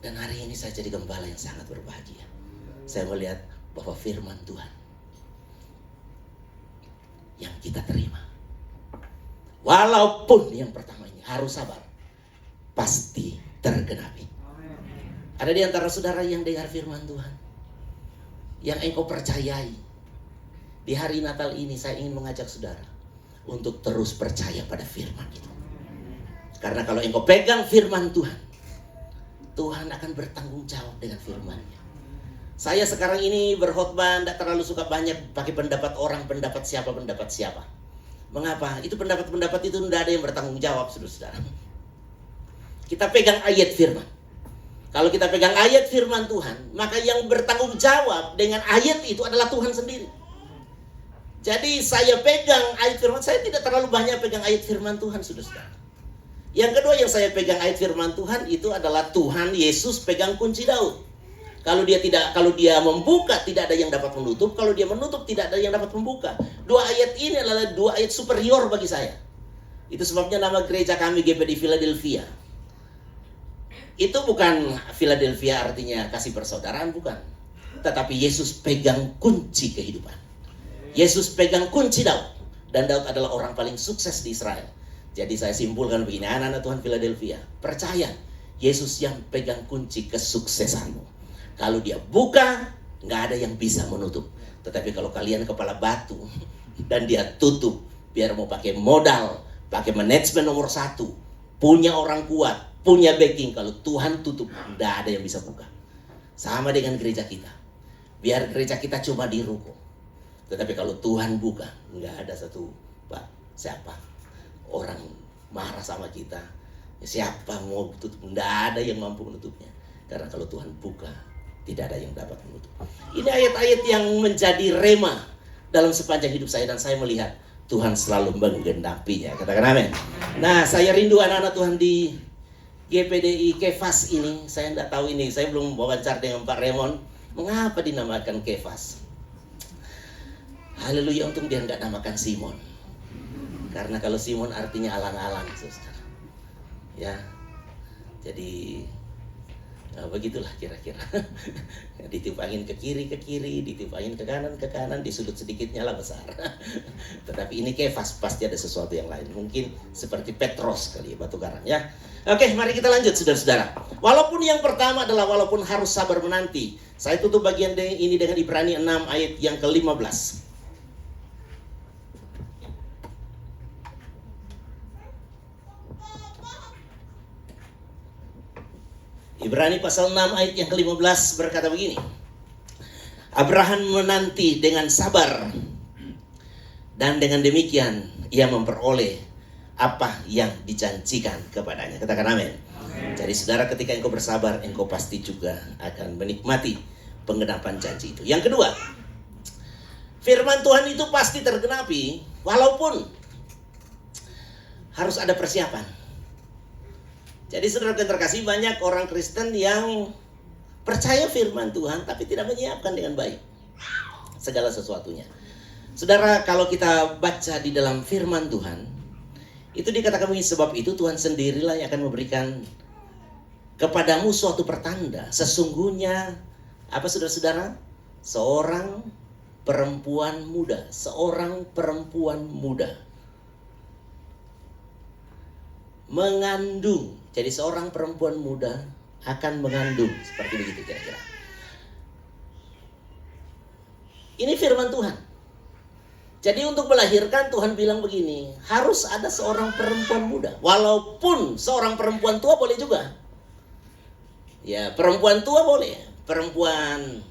Dan hari ini saya jadi gembala yang sangat berbahagia. Saya melihat bahwa firman Tuhan yang kita terima, walaupun yang pertama ini harus sabar, pasti tergenapi. Ada di antara saudara yang dengar firman Tuhan, yang engkau percayai. Di hari Natal ini saya ingin mengajak saudara untuk terus percaya pada firman itu. Karena kalau engkau pegang firman Tuhan, Tuhan akan bertanggung jawab dengan firman-Nya. Saya sekarang ini berkhotbah tidak terlalu suka banyak pakai pendapat orang, pendapat siapa. Mengapa? Itu pendapat-pendapat itu tidak ada yang bertanggung jawab, saudara-saudara. Kita pegang ayat firman. Kalau kita pegang ayat firman Tuhan, maka yang bertanggung jawab dengan ayat itu adalah Tuhan sendiri. Jadi saya pegang ayat firman, saya tidak terlalu banyak pegang ayat firman Tuhan, saudara-saudara. Yang kedua yang saya pegang ayat firman Tuhan itu adalah Tuhan Yesus pegang kunci Daud. Kalau dia membuka, tidak ada yang dapat menutup. Kalau dia menutup, tidak ada yang dapat membuka. 2 ayat ini adalah 2 ayat superior bagi saya. Itu sebabnya nama gereja kami GPD Philadelphia. Itu bukan Philadelphia artinya kasih persaudaraan, bukan. Tetapi Yesus pegang kunci kehidupan. Yesus pegang kunci Daud. Dan Daud adalah orang paling sukses di Israel. Jadi saya simpulkan begini, anak-anak Tuhan Philadelphia, percaya Yesus yang pegang kunci kesuksesanmu. Kalau dia buka, nggak ada yang bisa menutup. Tetapi kalau kalian kepala batu dan dia tutup, biar mau pakai modal, pakai manajemen nomor 1, punya orang kuat, punya backing, kalau Tuhan tutup, nggak ada yang bisa buka. Sama dengan gereja kita. Biar gereja kita cuma di ruko, tetapi kalau Tuhan buka, nggak ada satu siapa orang marah sama kita, siapa mau tutup, nggak ada yang mampu menutupnya. Karena kalau Tuhan buka, tidak ada yang dapat menutup. Ini ayat-ayat yang menjadi rema dalam sepanjang hidup saya, dan saya melihat Tuhan selalu menggenapinya. Katakan amin. Nah, saya rindu anak-anak Tuhan di GPDI Kefas ini. Saya tidak tahu ini, saya belum wawancara dengan Pak Raymond, mengapa dinamakan Kefas. Haleluya, untung dia tidak namakan Simon. Karena kalau Simon artinya alang-alang, saudara. Ya, jadi begitulah kira-kira. Ditiup angin ke kiri, ditiup angin ke kanan, disudut sedikit nyala besar. Tetapi ini Kefas, pasti ada sesuatu yang lain. Mungkin seperti Petros kali ya, batu karang ya. Oke, mari kita lanjut saudara-saudara. Walaupun yang pertama adalah walaupun harus sabar menanti. Saya tutup bagian ini dengan Ibrani 6 ayat yang ke-15. Ibrani pasal 6 ayat yang ke-15 berkata begini. Abraham menanti dengan sabar, dan dengan demikian ia memperoleh apa yang dijanjikan kepadanya. Katakan amin. Jadi saudara, ketika engkau bersabar, engkau pasti juga akan menikmati penggenapan janji itu. Yang kedua, firman Tuhan itu pasti tergenapi walaupun harus ada persiapan. Jadi saudara yang terkasih, banyak orang Kristen yang percaya firman Tuhan tapi tidak menyiapkan dengan baik segala sesuatunya. Saudara, kalau kita baca di dalam firman Tuhan, itu dikatakan begini, sebab itu Tuhan sendirilah yang akan memberikan kepadamu suatu pertanda. Sesungguhnya apa saudara-saudara? Seorang perempuan muda, mengandung. Jadi seorang perempuan muda akan mengandung, seperti begitu kira-kira. Ini firman Tuhan. Jadi untuk melahirkan Tuhan bilang begini, harus ada seorang perempuan muda. Walaupun seorang perempuan tua boleh juga. Ya, perempuan tua boleh. Perempuan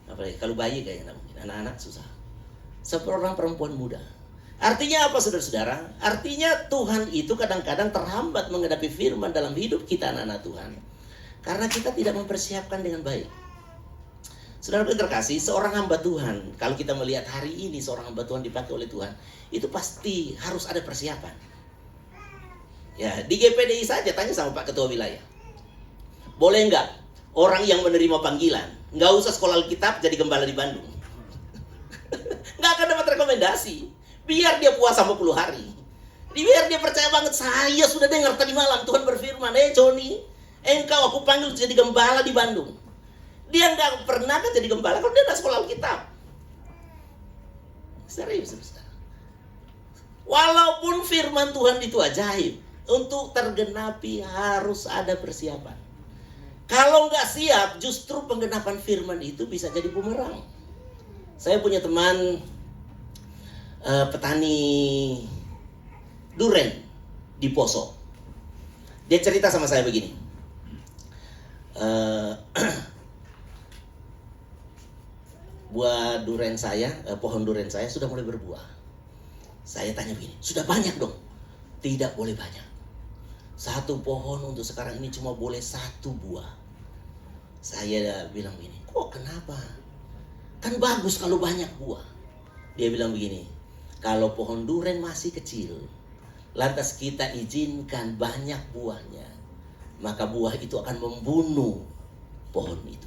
apa ya, kalau bayi kayaknya anak-anak susah. Seorang perempuan muda. Artinya apa saudara-saudara? Artinya Tuhan itu kadang-kadang terhambat menghadapi firman dalam hidup kita anak-anak Tuhan. Karena kita tidak mempersiapkan dengan baik. Saudara terkasih, seorang hamba Tuhan, kalau kita melihat hari ini seorang hamba Tuhan dipakai oleh Tuhan, itu pasti harus ada persiapan. Ya, di GPDI saja tanya sama Pak Ketua Wilayah. Boleh nggak orang yang menerima panggilan, nggak usah sekolah Alkitab jadi gembala di Bandung? Nggak akan dapat rekomendasi. Biar dia puasa 40 hari. Biar dia percaya banget, saya sudah dengar tadi malam Tuhan berfirman, Joni, engkau aku panggil jadi gembala di Bandung. Dia nggak pernah kan jadi gembala kalau dia nggak sekolah Alkitab. Serius, saudara. Walaupun firman Tuhan itu ajaib, untuk tergenapi harus ada persiapan. Kalau nggak siap, justru penggenapan firman itu bisa jadi bumerang. Saya punya teman petani duren di Poso. Dia cerita sama saya begini. Buah duren saya, pohon duren saya sudah mulai berbuah. Saya tanya begini, sudah banyak dong? Tidak boleh banyak. Satu pohon untuk sekarang ini cuma boleh 1 buah. Saya bilang begini, kok kenapa? Kan bagus kalau banyak buah. Dia bilang begini, kalau pohon duren masih kecil, lantas kita izinkan banyak buahnya, maka buah itu akan membunuh pohon itu.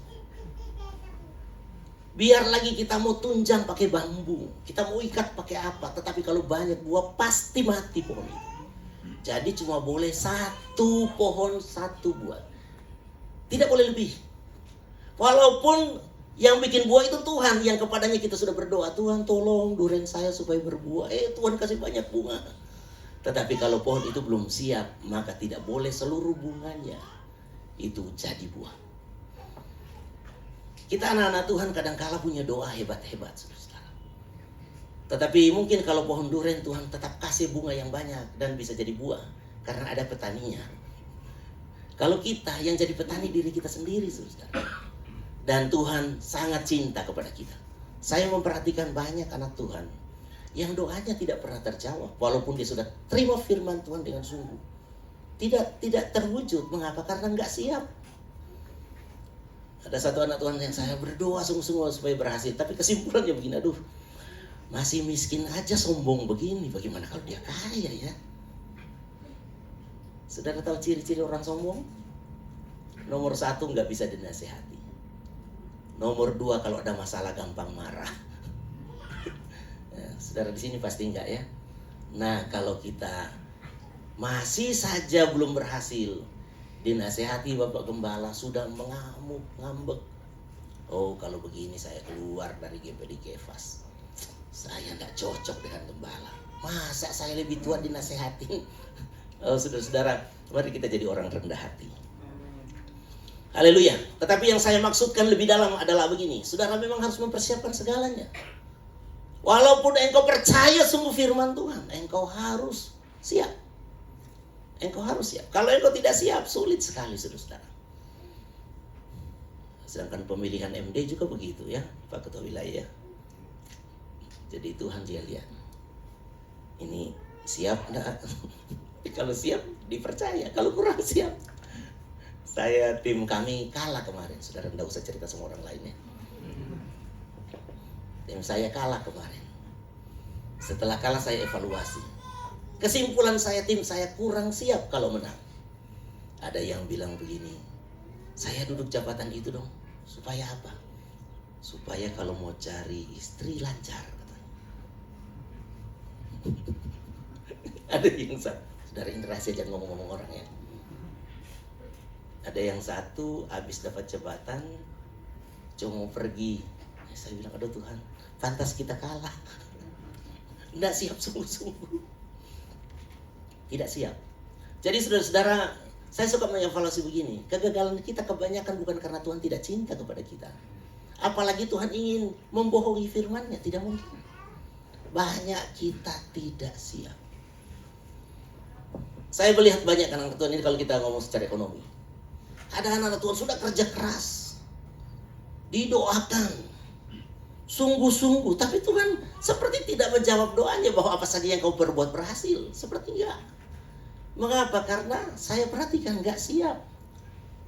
Biar lagi kita mau tunjang pakai bambu, kita mau ikat pakai apa, tetapi kalau banyak buah pasti mati pohon itu. Jadi cuma boleh 1 pohon 1 buah. Tidak boleh lebih. Walaupun yang bikin buah itu Tuhan, yang kepadanya kita sudah berdoa, Tuhan tolong duren saya supaya berbuah. Tuhan kasih banyak bunga. Tetapi kalau pohon itu belum siap, maka tidak boleh seluruh bunganya itu jadi buah. Kita anak-anak Tuhan kadang-kala punya doa hebat-hebat, saudara. Tetapi mungkin kalau pohon duren Tuhan tetap kasih bunga yang banyak dan bisa jadi buah, karena ada petaninya. Kalau kita yang jadi petani diri kita sendiri, saudara. Dan Tuhan sangat cinta kepada kita. Saya memperhatikan banyak anak Tuhan yang doanya tidak pernah terjawab, walaupun dia sudah terima firman Tuhan dengan sungguh. Tidak terwujud. Mengapa? Karena nggak siap. Ada satu anak Tuhan yang saya berdoa sungguh-sungguh supaya berhasil, tapi kesimpulannya begini, aduh, masih miskin aja sombong begini, bagaimana kalau dia kaya ya? Saudara tahu ciri-ciri orang sombong? Nomor 1, nggak bisa dinasehati. Nomor 2, kalau ada masalah gampang marah. Ya, saudara di sini pasti enggak ya? Nah, kalau kita masih saja belum berhasil dinasehati Bapak Gembala, sudah mengamuk, ngambek. Oh, kalau begini saya keluar dari GPD Kefas. Saya nggak cocok dengan Gembala. Masa saya lebih tua dinasehatin? Oh, saudara-saudara, mari kita jadi orang rendah hati. Haleluya. Tetapi yang saya maksudkan lebih dalam adalah begini. Saudara memang harus mempersiapkan segalanya. Walaupun engkau percaya sungguh firman Tuhan, engkau harus siap. Engkau harus siap. Kalau engkau tidak siap, sulit sekali, saudara. Sedangkan pemilihan MD juga begitu ya, Pak Ketua Wilayah. Jadi Tuhan dia lihat, ini siap enggak? Kalau siap dipercaya, kalau kurang siap. Tim kami kalah kemarin, saudara, enggak usah cerita sama orang lainnya. Tim saya kalah kemarin. Setelah kalah saya evaluasi. Kesimpulan saya, tim saya kurang siap kalau menang. Ada yang bilang begini, saya duduk jabatan itu dong, supaya apa? Supaya kalau mau cari istri lancar, katanya. Ada yang saudara ini rahasia, jangan ngomong-ngomong orang ya. Ada yang satu habis dapat jabatan, cuma mau pergi. Saya bilang, aduh Tuhan, pantas kita kalah. Tidak siap sungguh-sungguh. Tidak siap. Jadi saudara-saudara, saya suka mengevaluasi begini. Kegagalan kita kebanyakan bukan karena Tuhan tidak cinta kepada kita. Apalagi Tuhan ingin membohongi firman-Nya, tidak mungkin. Banyak kita tidak siap. Saya melihat banyak anak Tuhan ini kalau kita ngomong secara ekonomi. Ada anak Tuhan sudah kerja keras, didoakan, sungguh-sungguh, tapi Tuhan seperti tidak menjawab doanya bahwa apa saja yang kau perbuat berhasil. Seperti enggak. Mengapa? Karena saya perhatikan enggak siap.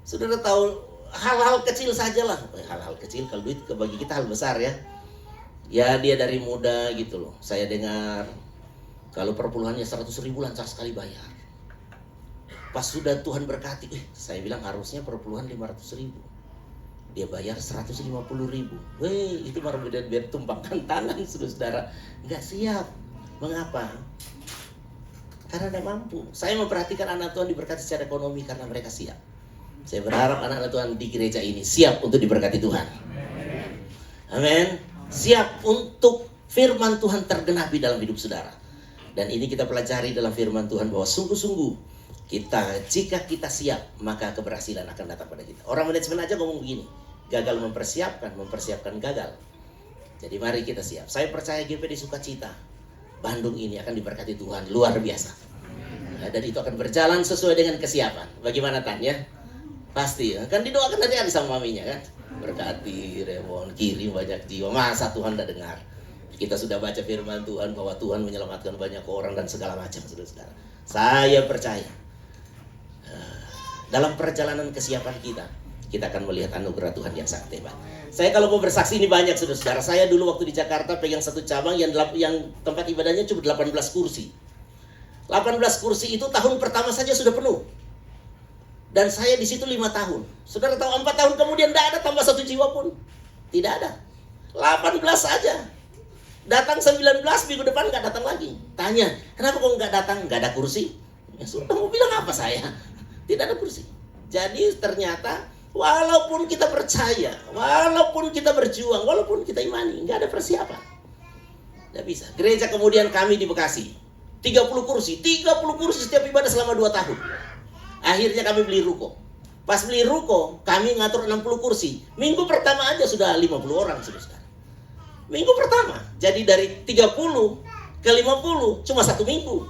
Saudara tahu hal-hal kecil sajalah. Hal-hal kecil kalau duit bagi kita hal besar ya. Ya dia dari muda gitu loh. Saya dengar kalau perpuluhannya 100.000 lancar sekali bayar. Pas sudah Tuhan berkati, saya bilang harusnya perpuluhan 500.000. Dia bayar 150.000. Weh, itu baru biar tumpahkan tangan saudara. Enggak siap. Mengapa? Karena tidak mampu. Saya memperhatikan anak Tuhan diberkati secara ekonomi karena mereka siap. Saya berharap anak-anak Tuhan di gereja ini siap untuk diberkati Tuhan. Amin. Siap untuk firman Tuhan tergenapi dalam hidup saudara. Dan ini kita pelajari dalam firman Tuhan bahwa sungguh-sungguh jika kita siap, maka keberhasilan akan datang pada kita. Orang manajemen aja ngomong begini, gagal mempersiapkan gagal. Jadi mari kita siap. Saya percaya GPD Sukacita Bandung ini akan diberkati Tuhan luar biasa. Nah, dan itu akan berjalan sesuai dengan kesiapan. Bagaimana Tanya? Pasti ya. Kan didoakan dari Adi sama maminya kan. Berkati, Remon, kirim banyak jiwa. Masa Tuhan tidak dengar? Kita sudah baca firman Tuhan bahwa Tuhan menyelamatkan banyak orang dan segala macam saudara-saudara. Saya percaya dalam perjalanan kesiapan kita akan melihat anugerah Tuhan yang sangat hebat. Saya kalau mau bersaksi ini banyak saudara-saudara. Saya dulu waktu di Jakarta pegang satu cabang yang tempat ibadahnya cuma 18 kursi. 18 kursi itu tahun pertama saja sudah penuh. Dan saya di situ 5 tahun. Saudara tahu 4 tahun kemudian tidak ada tambah 1 jiwa pun. Tidak ada. 18 saja. Datang 19 minggu depan nggak datang lagi. Tanya, kenapa kok nggak datang? Nggak ada kursi. Ya sudah, mau bilang apa saya? Tidak ada kursi. Jadi ternyata walaupun kita percaya, walaupun kita berjuang, walaupun kita imani, nggak ada persiapan. Nggak bisa. Gereja kemudian kami di Bekasi, 30 kursi setiap ibadah selama 2 tahun. Akhirnya kami beli ruko. Pas beli ruko, kami ngatur 60 kursi. Minggu pertama aja sudah 50 orang saudara. Minggu pertama. Jadi dari 30 ke 50 cuma 1 minggu.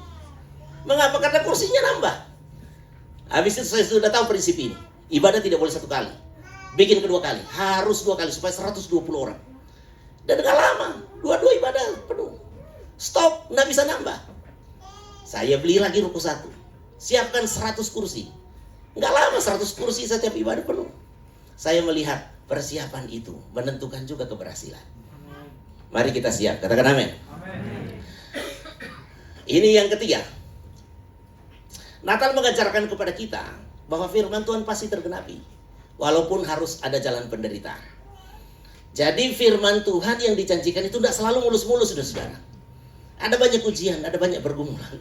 Mengapa? Karena kursinya nambah. Habis itu saya sudah tahu prinsip ini. Ibadah tidak boleh 1 kali. Bikin kedua kali. Harus 2 kali supaya 120 orang. Dan gak lama. 2 ibadah penuh. Stop. Nggak bisa nambah. Saya beli lagi ruko 1. Siapkan 100 kursi. Nggak lama 100 kursi setiap ibadah penuh. Saya melihat persiapan itu menentukan juga keberhasilan. Mari kita siap. Katakan amin. Ini yang ketiga. Natal mengajarkan kepada kita bahwa firman Tuhan pasti tergenapi. Walaupun harus ada jalan penderitaan. Jadi firman Tuhan yang dijanjikan itu tidak selalu mulus-mulus saudara. Ada banyak ujian, ada banyak pergumulan.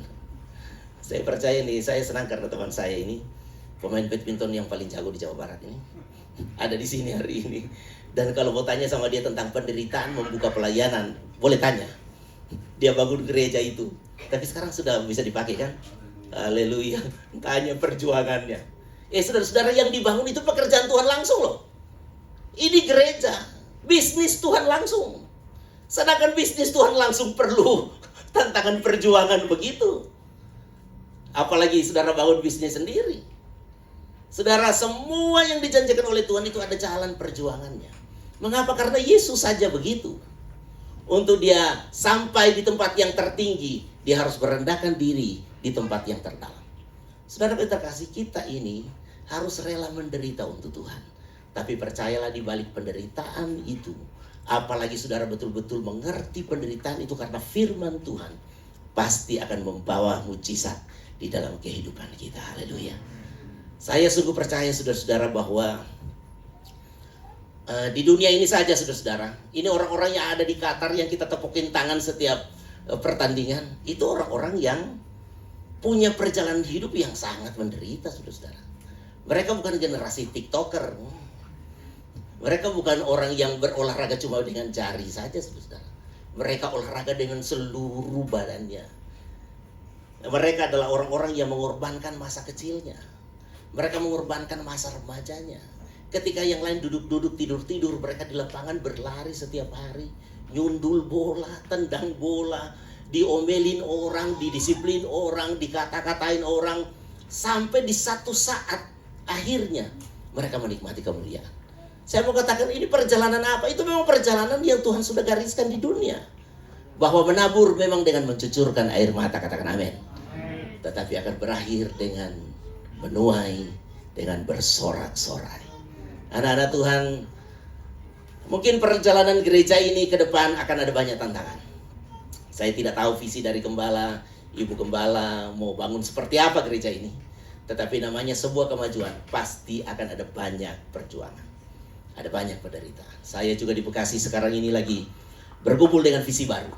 Saya percaya nih, saya senang karena teman saya ini pemain badminton yang paling jago di Jawa Barat ini ada di sini hari ini. Dan kalau mau tanya sama dia tentang penderitaan membuka pelayanan, boleh tanya. Dia bangun gereja itu, tapi sekarang sudah bisa dipakai kan? Haleluya. Tanya perjuangannya. Saudara-saudara, yang dibangun itu pekerjaan Tuhan langsung loh. Ini gereja, bisnis Tuhan langsung. Sedangkan bisnis Tuhan langsung perlu tantangan perjuangan begitu. Apalagi saudara bangun bisnis sendiri. Saudara, semua yang dijanjikan oleh Tuhan itu ada jalan perjuangannya. Mengapa? Karena Yesus saja begitu. Untuk dia sampai di tempat yang tertinggi, dia harus merendahkan diri di tempat yang terdalam. Saudara terkasih, kita ini harus rela menderita untuk Tuhan. Tapi percayalah di balik penderitaan itu, apalagi saudara betul-betul mengerti penderitaan itu karena firman Tuhan, pasti akan membawa mujizat di dalam kehidupan kita. Haleluya. Saya sungguh percaya saudara-saudara bahwa di dunia ini saja saudara-saudara, ini orang-orang yang ada di Qatar yang kita tepukin tangan setiap pertandingan, itu orang-orang yang punya perjalanan hidup yang sangat menderita saudara-saudara. Mereka bukan generasi TikToker. Mereka bukan orang yang berolahraga cuma dengan jari saja, saudara. Mereka olahraga dengan seluruh badannya. Mereka adalah orang-orang yang mengorbankan masa kecilnya. Mereka mengorbankan masa remajanya. Ketika yang lain duduk-duduk, tidur-tidur, mereka di lapangan berlari setiap hari. Nyundul bola, tendang bola, diomelin orang, didisiplin orang, dikata-katain orang. Sampai di satu saat akhirnya mereka menikmati kemuliaan. Saya mau katakan ini perjalanan apa? Itu memang perjalanan yang Tuhan sudah gariskan di dunia. Bahwa menabur memang dengan mencucurkan air mata, katakan amin. Tetapi akan berakhir dengan menuai, dengan bersorak-sorai. Anak-anak Tuhan, mungkin perjalanan gereja ini ke depan akan ada banyak tantangan. Saya tidak tahu visi dari gembala, ibu gembala mau bangun seperti apa gereja ini. Tetapi namanya sebuah kemajuan, pasti akan ada banyak perjuangan. Ada banyak penderitaan. Saya juga di Bekasi sekarang ini lagi berkumpul dengan visi baru.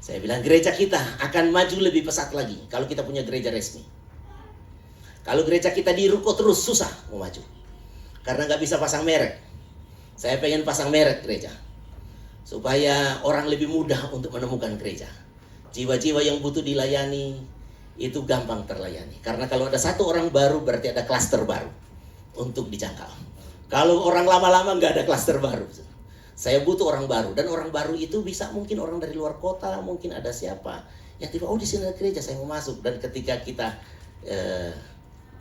Saya bilang gereja kita akan maju lebih pesat lagi kalau kita punya gereja resmi. Kalau gereja kita di ruko terus susah mau maju. Karena nggak bisa pasang merek. Saya pengen pasang merek gereja. Supaya orang lebih mudah untuk menemukan gereja. Jiwa-jiwa yang butuh dilayani itu gampang terlayani. Karena kalau ada satu orang baru berarti ada klaster baru untuk dijangkau. Kalau orang lama-lama nggak ada klaster baru. Saya butuh orang baru. Dan orang baru itu bisa mungkin orang dari luar kota, mungkin ada siapa. Yang tiba, oh di sini ada gereja, saya mau masuk. Dan ketika kita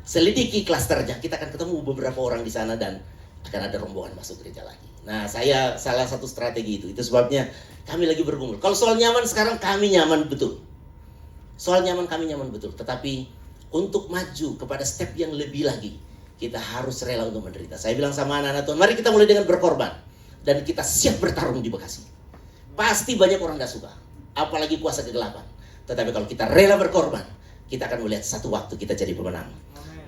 selidiki klasternya, kita akan ketemu beberapa orang di sana dan akan ada rombongan masuk gereja lagi. Nah, saya salah satu strategi itu. Itu sebabnya kami lagi bergumul. Kalau soal nyaman sekarang kami nyaman betul. Soal nyaman kami nyaman betul. Tetapi untuk maju kepada step yang lebih lagi, kita harus rela untuk menderita. Saya bilang sama anak-anak Tuhan, mari kita mulai dengan berkorban. Dan kita siap bertarung di Bekasi. Pasti banyak orang gak suka. Apalagi kuasa kegelapan. Tetapi kalau kita rela berkorban, kita akan melihat satu waktu kita jadi pemenang.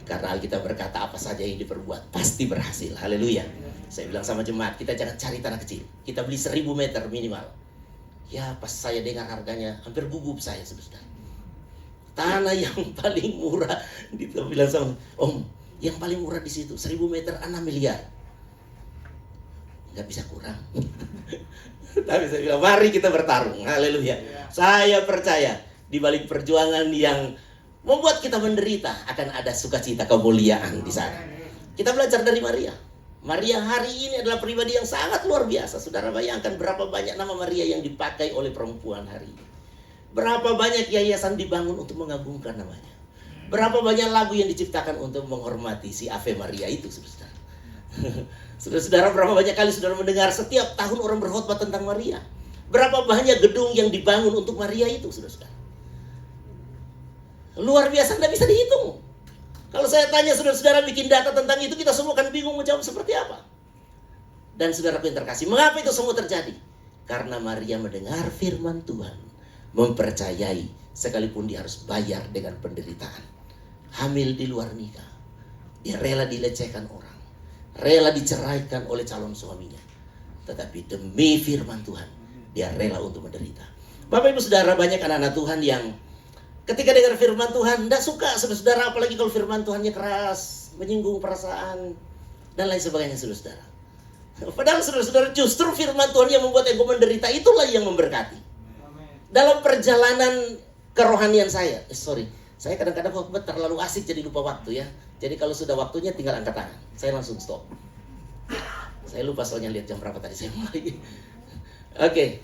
Karena Alkitab berkata apa saja yang diperbuat pasti berhasil. Haleluya. Saya bilang sama jemaat, kita jangan cari tanah kecil. Kita beli 1000 meter minimal. Ya pas saya dengar harganya, hampir gugup saya sebenarnya. Tanah yang paling murah. Dia bilang sama, Om, yang paling murah di situ 1000 meter 6 miliar. Nggak bisa kurang. Tapi saya bilang mari kita bertarung. Haleluya. Saya percaya di balik perjuangan yang membuat kita menderita akan ada sukacita kemuliaan di sana. Kita belajar dari Maria. Maria hari ini adalah pribadi yang sangat luar biasa. Saudara bayangkan berapa banyak nama Maria yang dipakai oleh perempuan hari ini. Berapa banyak yayasan dibangun untuk mengagungkan namanya. Berapa banyak lagu yang diciptakan untuk menghormati si Ave Maria itu, saudara. Saudara-saudara, berapa banyak kali saudara mendengar setiap tahun orang berkhotbah tentang Maria. Berapa banyak gedung yang dibangun untuk Maria itu, saudara-saudara. Luar biasa, tidak bisa dihitung. Kalau saya tanya saudara-saudara bikin data tentang itu, kita semua akan bingung menjawab seperti apa. Dan saudaraku yang terkasih, mengapa itu semua terjadi? Karena Maria mendengar firman Tuhan, mempercayai sekalipun dia harus bayar dengan penderitaan. Hamil di luar nikah, dia rela dilecehkan orang, rela diceraikan oleh calon suaminya. Tetapi demi firman Tuhan, dia rela untuk menderita. Bapak ibu saudara, banyak anak-anak Tuhan yang ketika dengar firman Tuhan tidak suka, saudara-saudara, apalagi kalau firman Tuhannya keras, menyinggung perasaan dan lain sebagainya, saudara-saudara. Padahal saudara-saudara, justru firman Tuhan yang membuat engkau menderita itulah yang memberkati. Dalam perjalanan kerohanian saya, saya kadang-kadang khotbah terlalu asik jadi lupa waktu ya. Jadi kalau sudah waktunya tinggal angkat tangan, saya langsung stop. Saya lupa soalnya lihat jam berapa tadi saya mulai. Oke.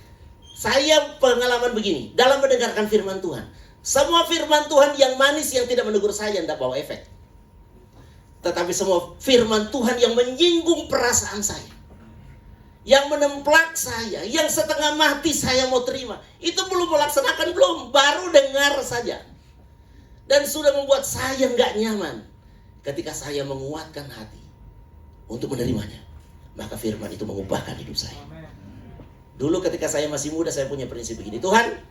Saya pengalaman begini, dalam mendengarkan firman Tuhan. Semua firman Tuhan yang manis yang tidak menegur saya tidak bawa efek. Tetapi semua firman Tuhan yang menyinggung perasaan saya, yang menemplak saya, yang setengah mati saya mau terima, itu belum melaksanakan, belum, baru dengar saja. Dan sudah membuat saya nggak nyaman. Ketika saya menguatkan hati untuk menerimanya, maka firman itu mengubahkan hidup saya. Dulu ketika saya masih muda, saya punya prinsip begini, Tuhan,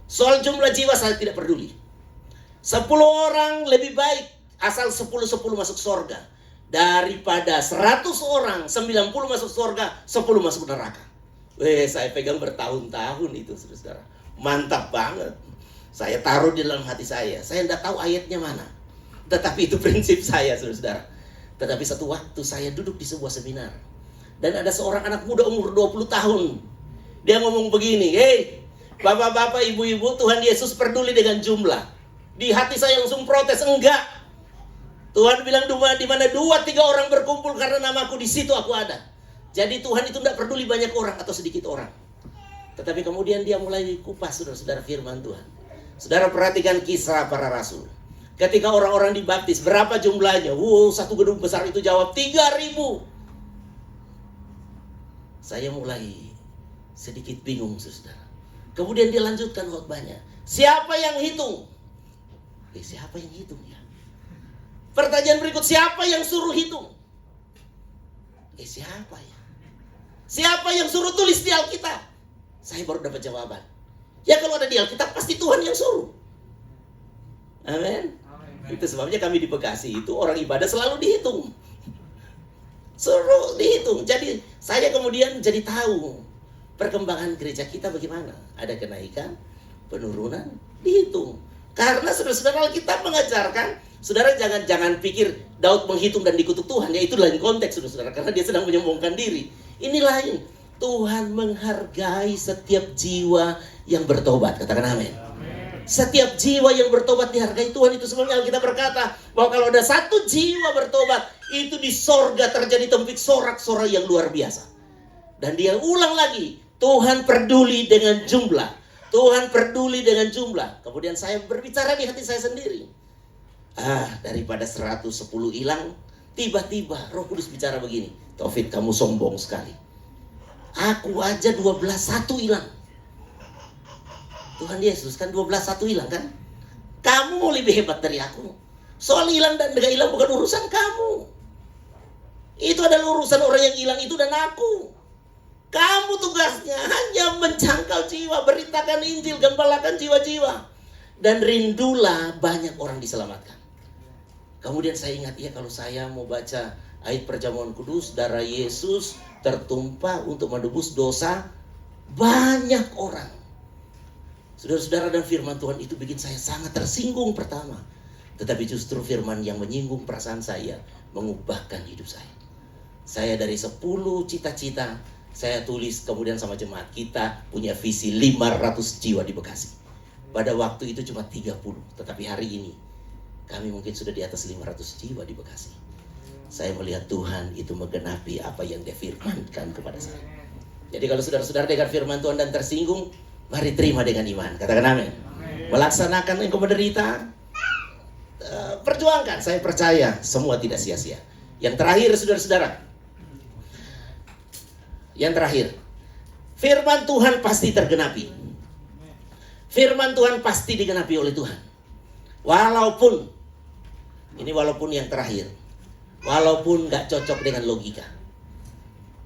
soal jumlah jiwa saya tidak peduli. 10 orang lebih baik asal 10 masuk surga daripada 100 orang 90 masuk surga, 10 masuk neraka. Saya pegang bertahun-tahun itu, saudara. Mantap banget. Saya taruh di dalam hati saya. Saya tidak tahu ayatnya mana. Tetapi itu prinsip saya, saudara-saudara. Tetapi satu waktu saya duduk di sebuah seminar. Dan ada seorang anak muda umur 20 tahun. Dia ngomong begini, "Hei, bapak-bapak, ibu-ibu, Tuhan Yesus peduli dengan jumlah." Di hati saya langsung protes, enggak. Tuhan bilang di mana 2-3 orang berkumpul karena namaku, di situ aku ada. Jadi Tuhan itu tidak peduli banyak orang atau sedikit orang. Tetapi kemudian dia mulai kupas, saudara-saudara, firman Tuhan. Saudara perhatikan Kisah Para Rasul. Ketika orang-orang dibaptis, berapa jumlahnya? Satu gedung besar itu jawab 3.000. Saya mulai sedikit bingung, saudara. Kemudian dia lanjutkan khotbahnya. Siapa yang hitung? Siapa yang hitung ya? Pertanyaan berikut, siapa yang suruh hitung? Siapa ya? Siapa yang suruh tulis di Alkitab? Saya baru dapat jawaban. Ya kalau ada di Alkitab pasti Tuhan yang suruh. Amin. Itu sebabnya kami di Bekasi itu orang ibadah selalu dihitung. Suruh dihitung. Jadi saya kemudian jadi tahu perkembangan gereja kita bagaimana. Ada kenaikan, penurunan, dihitung. Karena saudara-saudara kita mengajarkan, saudara jangan pikir Daud menghitung dan dikutuk Tuhan. Ya itu lain konteks, saudara-saudara. Karena dia sedang menyombongkan diri. Ini lain. Tuhan menghargai setiap jiwa yang bertobat. Katakan amin. Setiap jiwa yang bertobat dihargai Tuhan. Itu sebabnya Alkitab berkata bahwa kalau ada satu jiwa bertobat, itu di sorga terjadi tembik sorak-sorai yang luar biasa. Dan dia ulang lagi, Tuhan peduli dengan jumlah. Tuhan peduli dengan jumlah. Kemudian saya berbicara di hati saya sendiri. Daripada 110 hilang, tiba-tiba Roh Kudus bicara begini, Taufik, kamu sombong sekali. Aku aja 12-1 hilang. Tuhan Yesus kan 12-1 hilang kan? Kamu mau lebih hebat dari aku. Soal hilang dan tidak hilang bukan urusan kamu. Itu adalah urusan orang yang hilang itu dan aku. Kamu tugasnya hanya menjangkau jiwa, beritakan Injil, gembalakan jiwa-jiwa. Dan rindulah banyak orang diselamatkan. Kemudian saya ingat, ya kalau saya mau baca ayat perjamuan kudus, darah Yesus tertumpah untuk menebus dosa banyak orang. Saudara-saudara, dan firman Tuhan itu bikin saya sangat tersinggung pertama. Tetapi justru firman yang menyinggung perasaan saya mengubahkan hidup saya. Saya dari 10 cita-cita saya tulis kemudian sama jemaat kita punya visi 500 jiwa di Bekasi. Pada waktu itu cuma 30, tetapi hari ini kami mungkin sudah di atas 500 jiwa di Bekasi. Saya melihat Tuhan itu menggenapi apa yang dia firmankan kepada saya. Jadi kalau saudara-saudara dengar firman Tuhan dan tersinggung, mari terima dengan iman. Katakan amin. Melaksanakan yang kau menderita, perjuangkan. Saya percaya semua tidak sia-sia. Yang terakhir, saudara-saudara. Yang terakhir, firman Tuhan pasti tergenapi. Firman Tuhan pasti digenapi oleh Tuhan. Walaupun, ini walaupun yang terakhir, walaupun gak cocok dengan logika.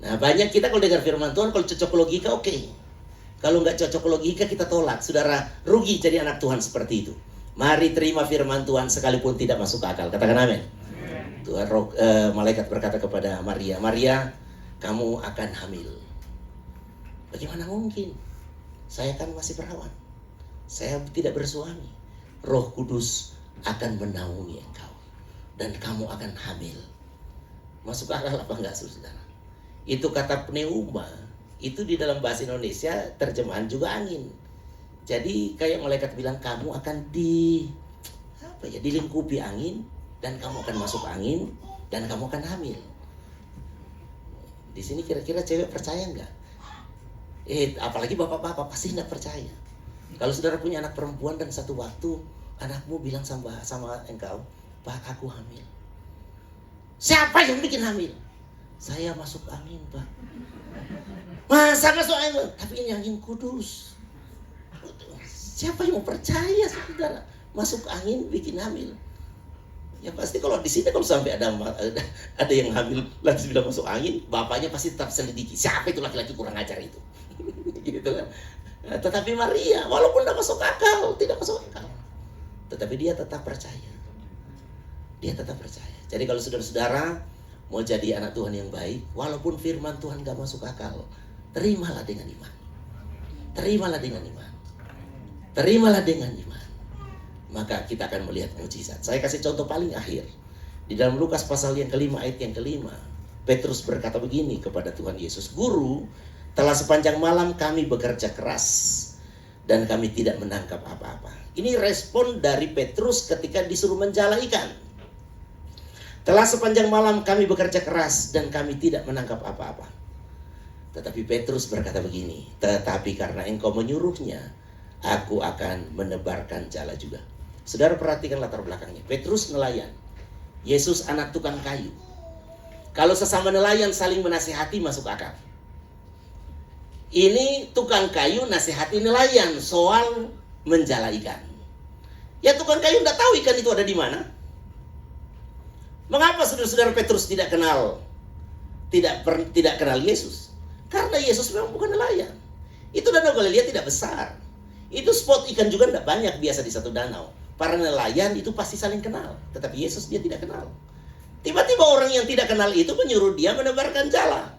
Nah banyak kita kalau dengar firman Tuhan, kalau cocok logika oke. Kalau nggak cocok logika kita tolak. Saudara, rugi jadi anak Tuhan seperti itu. Mari terima firman Tuhan sekalipun tidak masuk akal. Katakan amin. Tuhan malaikat berkata kepada Maria, Maria, kamu akan hamil. Bagaimana mungkin? Saya kan masih perawan. Saya tidak bersuami. Roh Kudus akan menaungi engkau. Dan kamu akan hamil. Masuk akal apa enggak, saudara? Itu kata pneuma. Itu di dalam bahasa Indonesia terjemahan juga angin. Jadi kayak malaikat bilang kamu akan dilingkupi angin dan kamu akan masuk angin dan kamu akan hamil. Di sini kira-kira cewek percaya nggak? Apalagi bapak-bapak pasti nggak percaya. Kalau saudara punya anak perempuan dan satu waktu anakmu bilang sama engkau, Pak, aku hamil. Siapa yang bikin hamil? Saya masuk angin, Pak. Masa masuk angin? Tapi ini angin kudus. Siapa yang mau percaya, saudara? Masuk angin bikin hamil. Ya pasti kalau di sini kalau sampai ada yang hamil langsung bilang masuk angin, bapaknya pasti tetap selidiki. Siapa itu laki-laki kurang ajar itu? Gitu kan? Tetapi Maria, walaupun tidak masuk akal, tetapi dia tetap percaya. Dia tetap percaya. Jadi kalau saudara-saudara mau jadi anak Tuhan yang baik, walaupun firman Tuhan gak masuk akal, terimalah dengan iman. Terimalah dengan iman. Terimalah dengan iman. maka kita akan melihat mujizat. Saya kasih contoh paling akhir. Di dalam Lukas pasal yang kelima ayat yang kelima, Petrus berkata begini kepada Tuhan Yesus, "Guru, telah sepanjang malam kami bekerja keras dan kami tidak menangkap apa-apa." Ini respon dari Petrus ketika disuruh menjala ikan. "Telah sepanjang malam kami bekerja keras dan kami tidak menangkap apa-apa." Tetapi Petrus berkata begini, "Tetapi karena engkau menyuruhnya, aku akan menebarkan jala juga." Saudara perhatikan latar belakangnya. Petrus nelayan, Yesus anak tukang kayu. Kalau sesama nelayan saling menasihati masuk akal. Ini tukang kayu nasihati nelayan soal menjala ikan. Ya tukang kayu tidak tahu ikan itu ada di mana. Mengapa saudara-saudara Petrus tidak kenal Yesus? Karena Yesus memang bukan nelayan. Itu danau Galilea tidak besar. Itu spot ikan juga tidak banyak biasa di satu danau. Para nelayan itu pasti saling kenal. Tetapi Yesus dia tidak kenal. Tiba-tiba orang yang tidak kenal itu menyuruh dia menebarkan jala.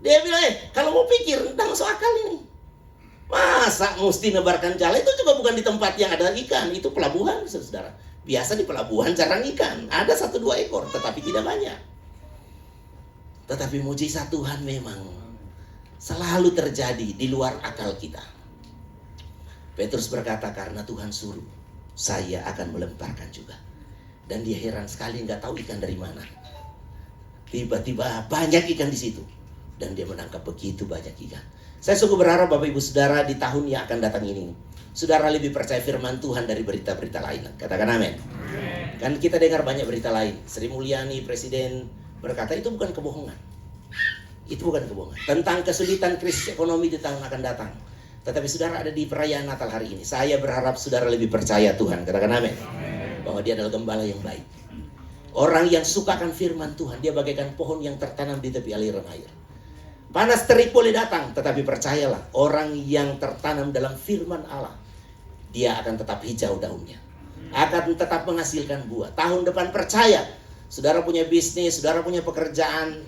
Dia bilang, kalau mau pikir, tidak masuk akal ini. Masa mesti nebarkan jala? Itu juga bukan di tempat yang ada ikan. Itu pelabuhan, saudara. Biasa di pelabuhan jarang ikan. Ada 1-2 ekor, tetapi tidak banyak. Tetapi mujizat Tuhan memang selalu terjadi di luar akal kita. Petrus berkata, karena Tuhan suruh, saya akan melemparkan juga. Dan dia heran sekali, nggak tahu ikan dari mana. Tiba-tiba banyak ikan di situ. Dan dia menangkap begitu banyak ikan. Saya sungguh berharap Bapak Ibu Saudara di tahun yang akan datang ini, saudara lebih percaya firman Tuhan dari berita-berita lain. Katakan amin. Kan kita dengar banyak berita lain. Sri Mulyani, Presiden, berkata itu bukan kebohongan. Itu bukan kebohongan. Tentang kesulitan krisis ekonomi di tahun akan datang. Tetapi saudara ada di perayaan Natal hari ini. Saya berharap saudara lebih percaya Tuhan. Katakan amin. Bahwa dia adalah gembala yang baik. Orang yang sukakan firman Tuhan, dia bagaikan pohon yang tertanam di tepi aliran air. Panas terik boleh datang, tetapi percayalah, orang yang tertanam dalam firman Allah, dia akan tetap hijau daunnya. Akan tetap menghasilkan buah. Tahun depan percaya, saudara punya bisnis, saudara punya pekerjaan,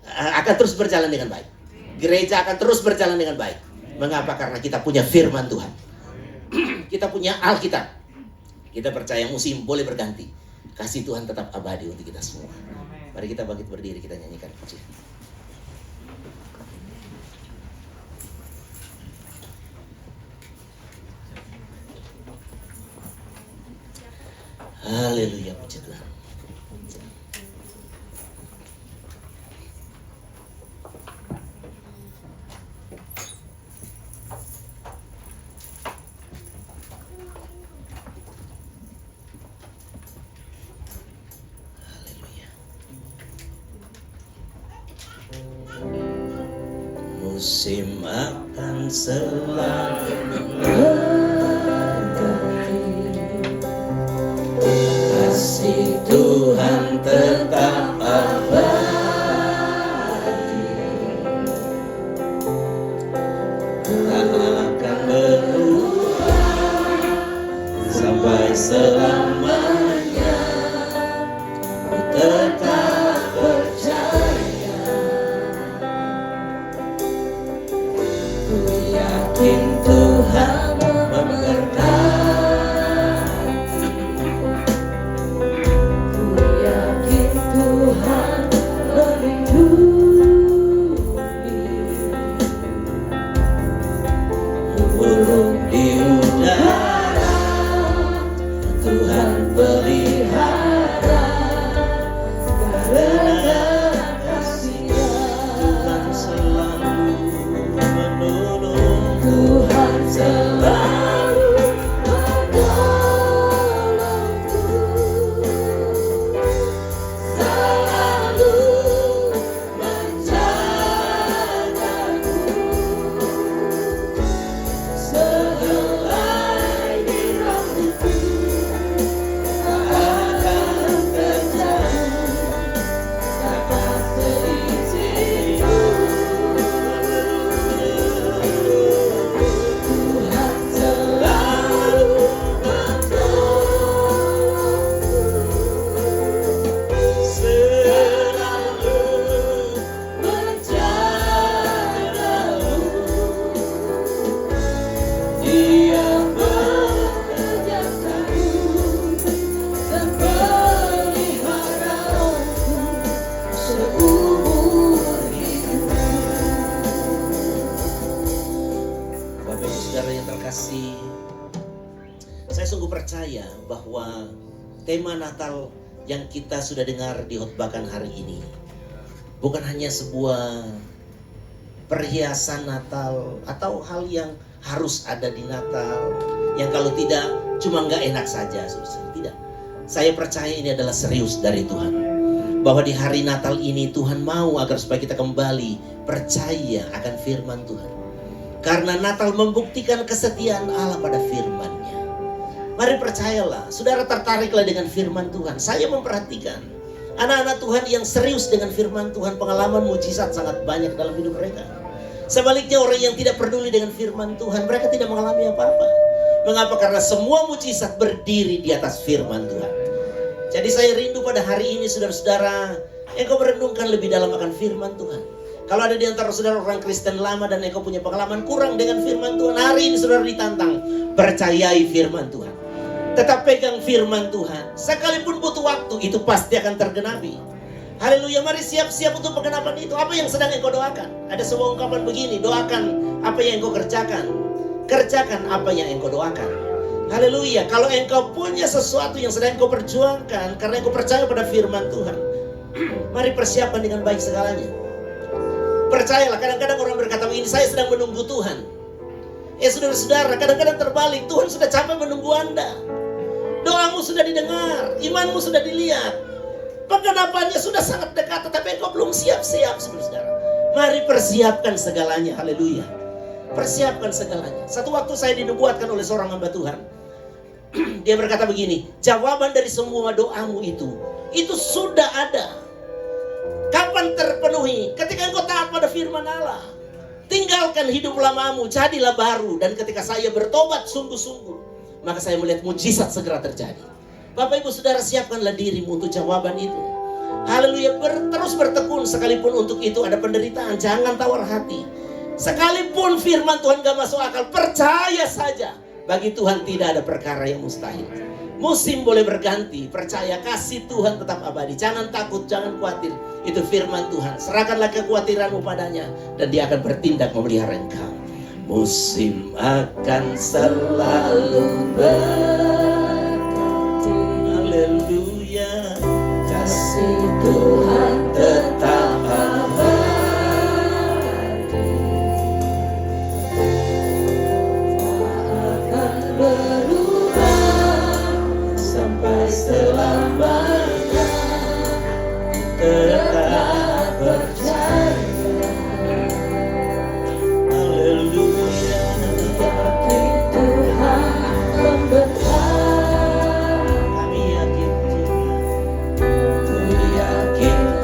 akan terus berjalan dengan baik. Gereja akan terus berjalan dengan baik. Mengapa? Karena kita punya firman Tuhan. Kita punya Alkitab. Kita percaya musim boleh berganti. Kasih Tuhan tetap abadi untuk kita semua. Mari kita bangkit berdiri, kita nyanyikan pujian. Haleluya, puji Tuhan. Musim akan selalu kasih Tuhan tetap abadi, tak akan berubah sampai selamanya. Ku tetap percaya, ku yakin Tuhan memberkati, ku yakin Tuhan melindungi, burung di udara Tuhan pelihara, karena kasih-Nya Tuhan selalu menolong, Tuhan selalu Saudara yang terkasih, saya sungguh percaya bahwa tema Natal yang kita sudah dengar dihotbahkan hari ini bukan hanya sebuah perhiasan Natal atau hal yang harus ada di Natal, yang kalau tidak cuma nggak enak saja. Tidak, saya percaya ini adalah serius dari Tuhan, bahwa di hari Natal ini Tuhan mau agar supaya kita kembali percaya akan firman Tuhan. Karena Natal membuktikan kesetiaan Allah pada firman-Nya. Mari percayalah, saudara tertariklah dengan firman Tuhan. Saya memperhatikan anak-anak Tuhan yang serius dengan firman Tuhan, pengalaman mujizat sangat banyak dalam hidup mereka. Sebaliknya orang yang tidak peduli dengan firman Tuhan, mereka tidak mengalami apa-apa. Mengapa? Karena semua mujizat berdiri di atas firman Tuhan. Jadi saya rindu pada hari ini saudara-saudara, engkau merenungkan lebih dalam akan firman Tuhan. Kalau ada di antara saudara orang Kristen lama dan engkau punya pengalaman kurang dengan firman Tuhan, hari ini saudara ditantang, percayai firman Tuhan. Tetap pegang firman Tuhan. Sekalipun butuh waktu, itu pasti akan tergenapi. Haleluya, mari siap-siap untuk penggenapan itu. Apa yang sedang engkau doakan? Ada sebuah ungkapan begini, doakan apa yang engkau kerjakan. Kerjakan apa yang engkau doakan. Haleluya, kalau engkau punya sesuatu yang sedang engkau perjuangkan karena engkau percaya pada firman Tuhan, mari persiapkan dengan baik segalanya. Percayalah, kadang-kadang orang berkata begini, saya sedang menunggu Tuhan. Saudara-saudara, kadang-kadang terbalik, Tuhan sudah capek menunggu Anda. Doamu sudah didengar, imanmu sudah dilihat, penggenapannya sudah sangat dekat, tetapi engkau belum siap-siap, saudara. Mari persiapkan segalanya, haleluya. Persiapkan segalanya. Satu waktu saya dinubuatkan oleh seorang hamba Tuhan. Dia berkata begini, jawaban dari semua doamu itu sudah ada. Kapan terpenuhi? Ketika engkau taat pada firman Allah. Tinggalkan hidup lamamu, jadilah baru. Dan ketika saya bertobat sungguh-sungguh, maka saya melihat mujizat segera terjadi. Bapak ibu saudara, siapkanlah dirimu untuk jawaban itu. Haleluya, terus bertekun. Sekalipun untuk itu ada penderitaan, jangan tawar hati. Sekalipun firman Tuhan gak masuk akal, percaya saja. Bagi Tuhan tidak ada perkara yang mustahil. Musim boleh berganti, percaya kasih Tuhan tetap abadi. Jangan takut, jangan khawatir. Itu firman Tuhan. Serahkanlah kekhawatiranmu padanya, dan Dia akan bertindak memelihara engkau. Musim akan selalu berganti. Haleluya, kasih Tuhan tetap abadi. Akan berubah sampai selamanya. Tetap percaya. Haleluya, yakin Tuhan memberkati. Kami yakin Tuhan, ku yakin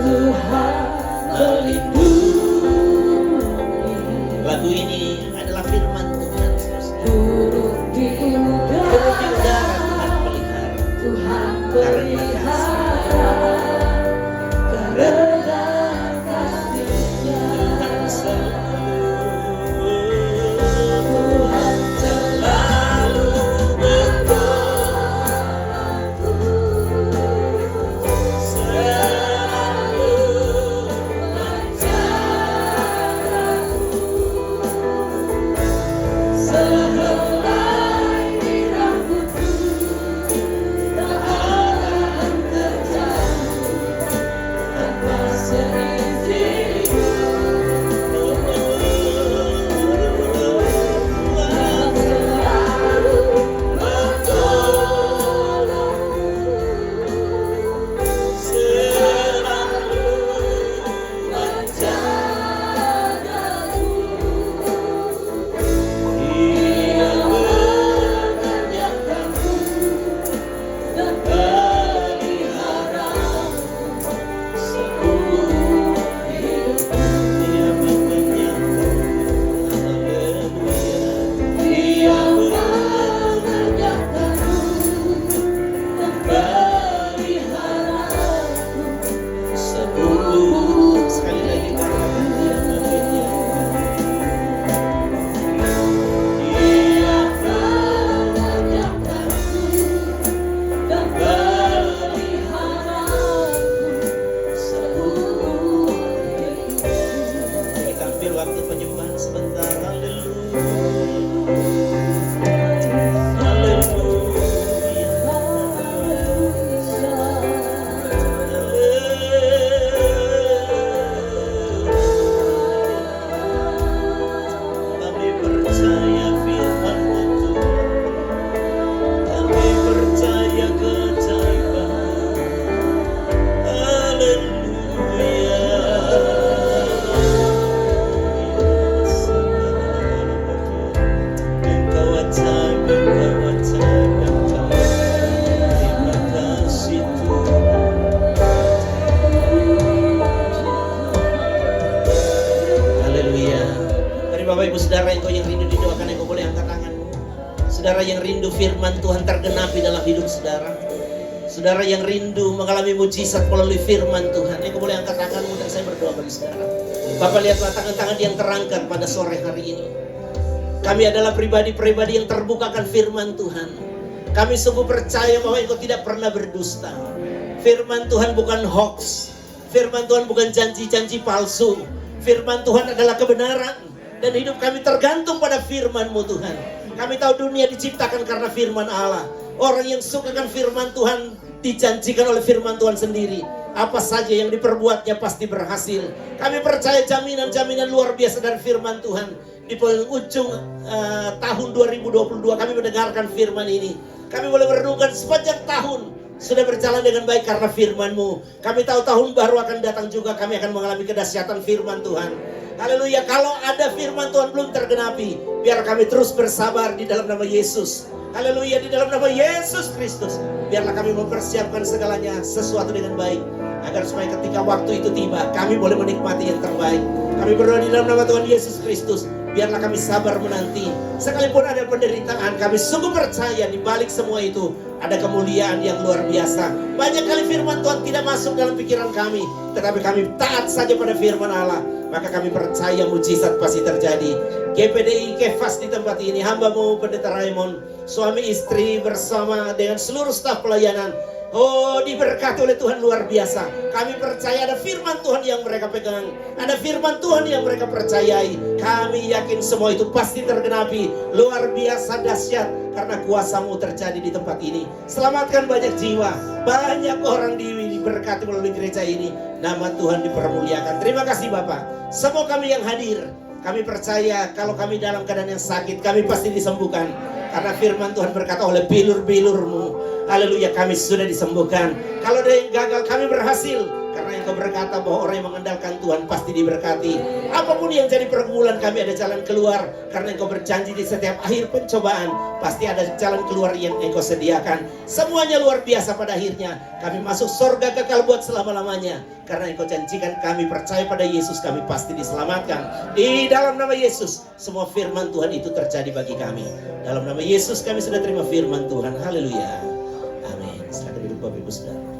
Ibu saudara, engkau yang rindu didoakan, engkau boleh angkat tanganmu. Saudara yang rindu firman Tuhan tergenapi dalam hidup saudara. Saudara yang rindu mengalami mujizat melalui firman Tuhan, engkau boleh angkat tanganmu dan saya berdoa bagi saudara. Bapak, lihatlah tangan-tangan yang terangkat pada sore hari ini. Kami adalah pribadi-pribadi yang terbukakan firman Tuhan. Kami sungguh percaya bahwa engkau tidak pernah berdusta. Firman Tuhan bukan hoax. Firman Tuhan bukan janji-janji palsu. Firman Tuhan adalah kebenaran. Dan hidup kami tergantung pada firman-Mu Tuhan. Kami tahu dunia diciptakan karena firman Allah. Orang yang sukakan firman Tuhan dijanjikan oleh firman Tuhan sendiri. Apa saja yang diperbuatnya pasti berhasil. Kami percaya jaminan-jaminan luar biasa dari firman Tuhan. Di penghujung tahun 2022 kami mendengarkan firman ini. Kami boleh merenungkan sepanjang tahun sudah berjalan dengan baik karena firman-Mu. Kami tahu tahun baru akan datang juga, kami akan mengalami kedahsyatan firman Tuhan. Haleluya. Kalau ada firman Tuhan belum tergenapi, biar kami terus bersabar di dalam nama Yesus. Haleluya, di dalam nama Yesus Kristus. Biarlah kami mempersiapkan segalanya sesuatu dengan baik, agar supaya ketika waktu itu tiba, kami boleh menikmati yang terbaik. Kami berdoa di dalam nama Tuhan Yesus Kristus. Biarlah kami sabar menanti. Sekalipun ada penderitaan, kami sungguh percaya di balik semua itu ada kemuliaan yang luar biasa. Banyak kali firman Tuhan tidak masuk dalam pikiran kami, tetapi kami taat saja pada firman Allah. Maka kami percaya mujizat pasti terjadi. GPDI Kefas di tempat ini, hamba-Mu Pendeta Raymond, suami istri bersama dengan seluruh staf pelayanan. Oh, diberkati oleh Tuhan luar biasa. Kami percaya ada firman Tuhan yang mereka pegang, ada firman Tuhan yang mereka percayai. Kami yakin semua itu pasti tergenapi. Luar biasa dahsyat karena kuasa-Mu terjadi di tempat ini. Selamatkan banyak jiwa, banyak orang diberkati melalui gereja ini. Nama Tuhan dipermuliakan. Terima kasih Bapak. Semua kami yang hadir, kami percaya kalau kami dalam keadaan yang sakit, kami pasti disembuhkan. Karena firman Tuhan berkata, oleh bilur-bilur-Mu, haleluya, kami sudah disembuhkan. Kalau ada yang gagal, kami berhasil. Karena Engkau berkata bahwa orang yang mengandalkan Tuhan pasti diberkati. Apapun yang jadi pergumulan, kami ada jalan keluar. Karena Engkau berjanji di setiap akhir pencobaan, pasti ada jalan keluar yang Engkau sediakan. Semuanya luar biasa pada akhirnya. Kami masuk surga kekal buat selama-lamanya. Karena Engkau janjikan, kami percaya pada Yesus, kami pasti diselamatkan. Di dalam nama Yesus, semua firman Tuhan itu terjadi bagi kami. Dalam nama Yesus kami sudah terima firman Tuhan. Haleluya. Amin. Silakan duduk Bapak Ibu Saudara.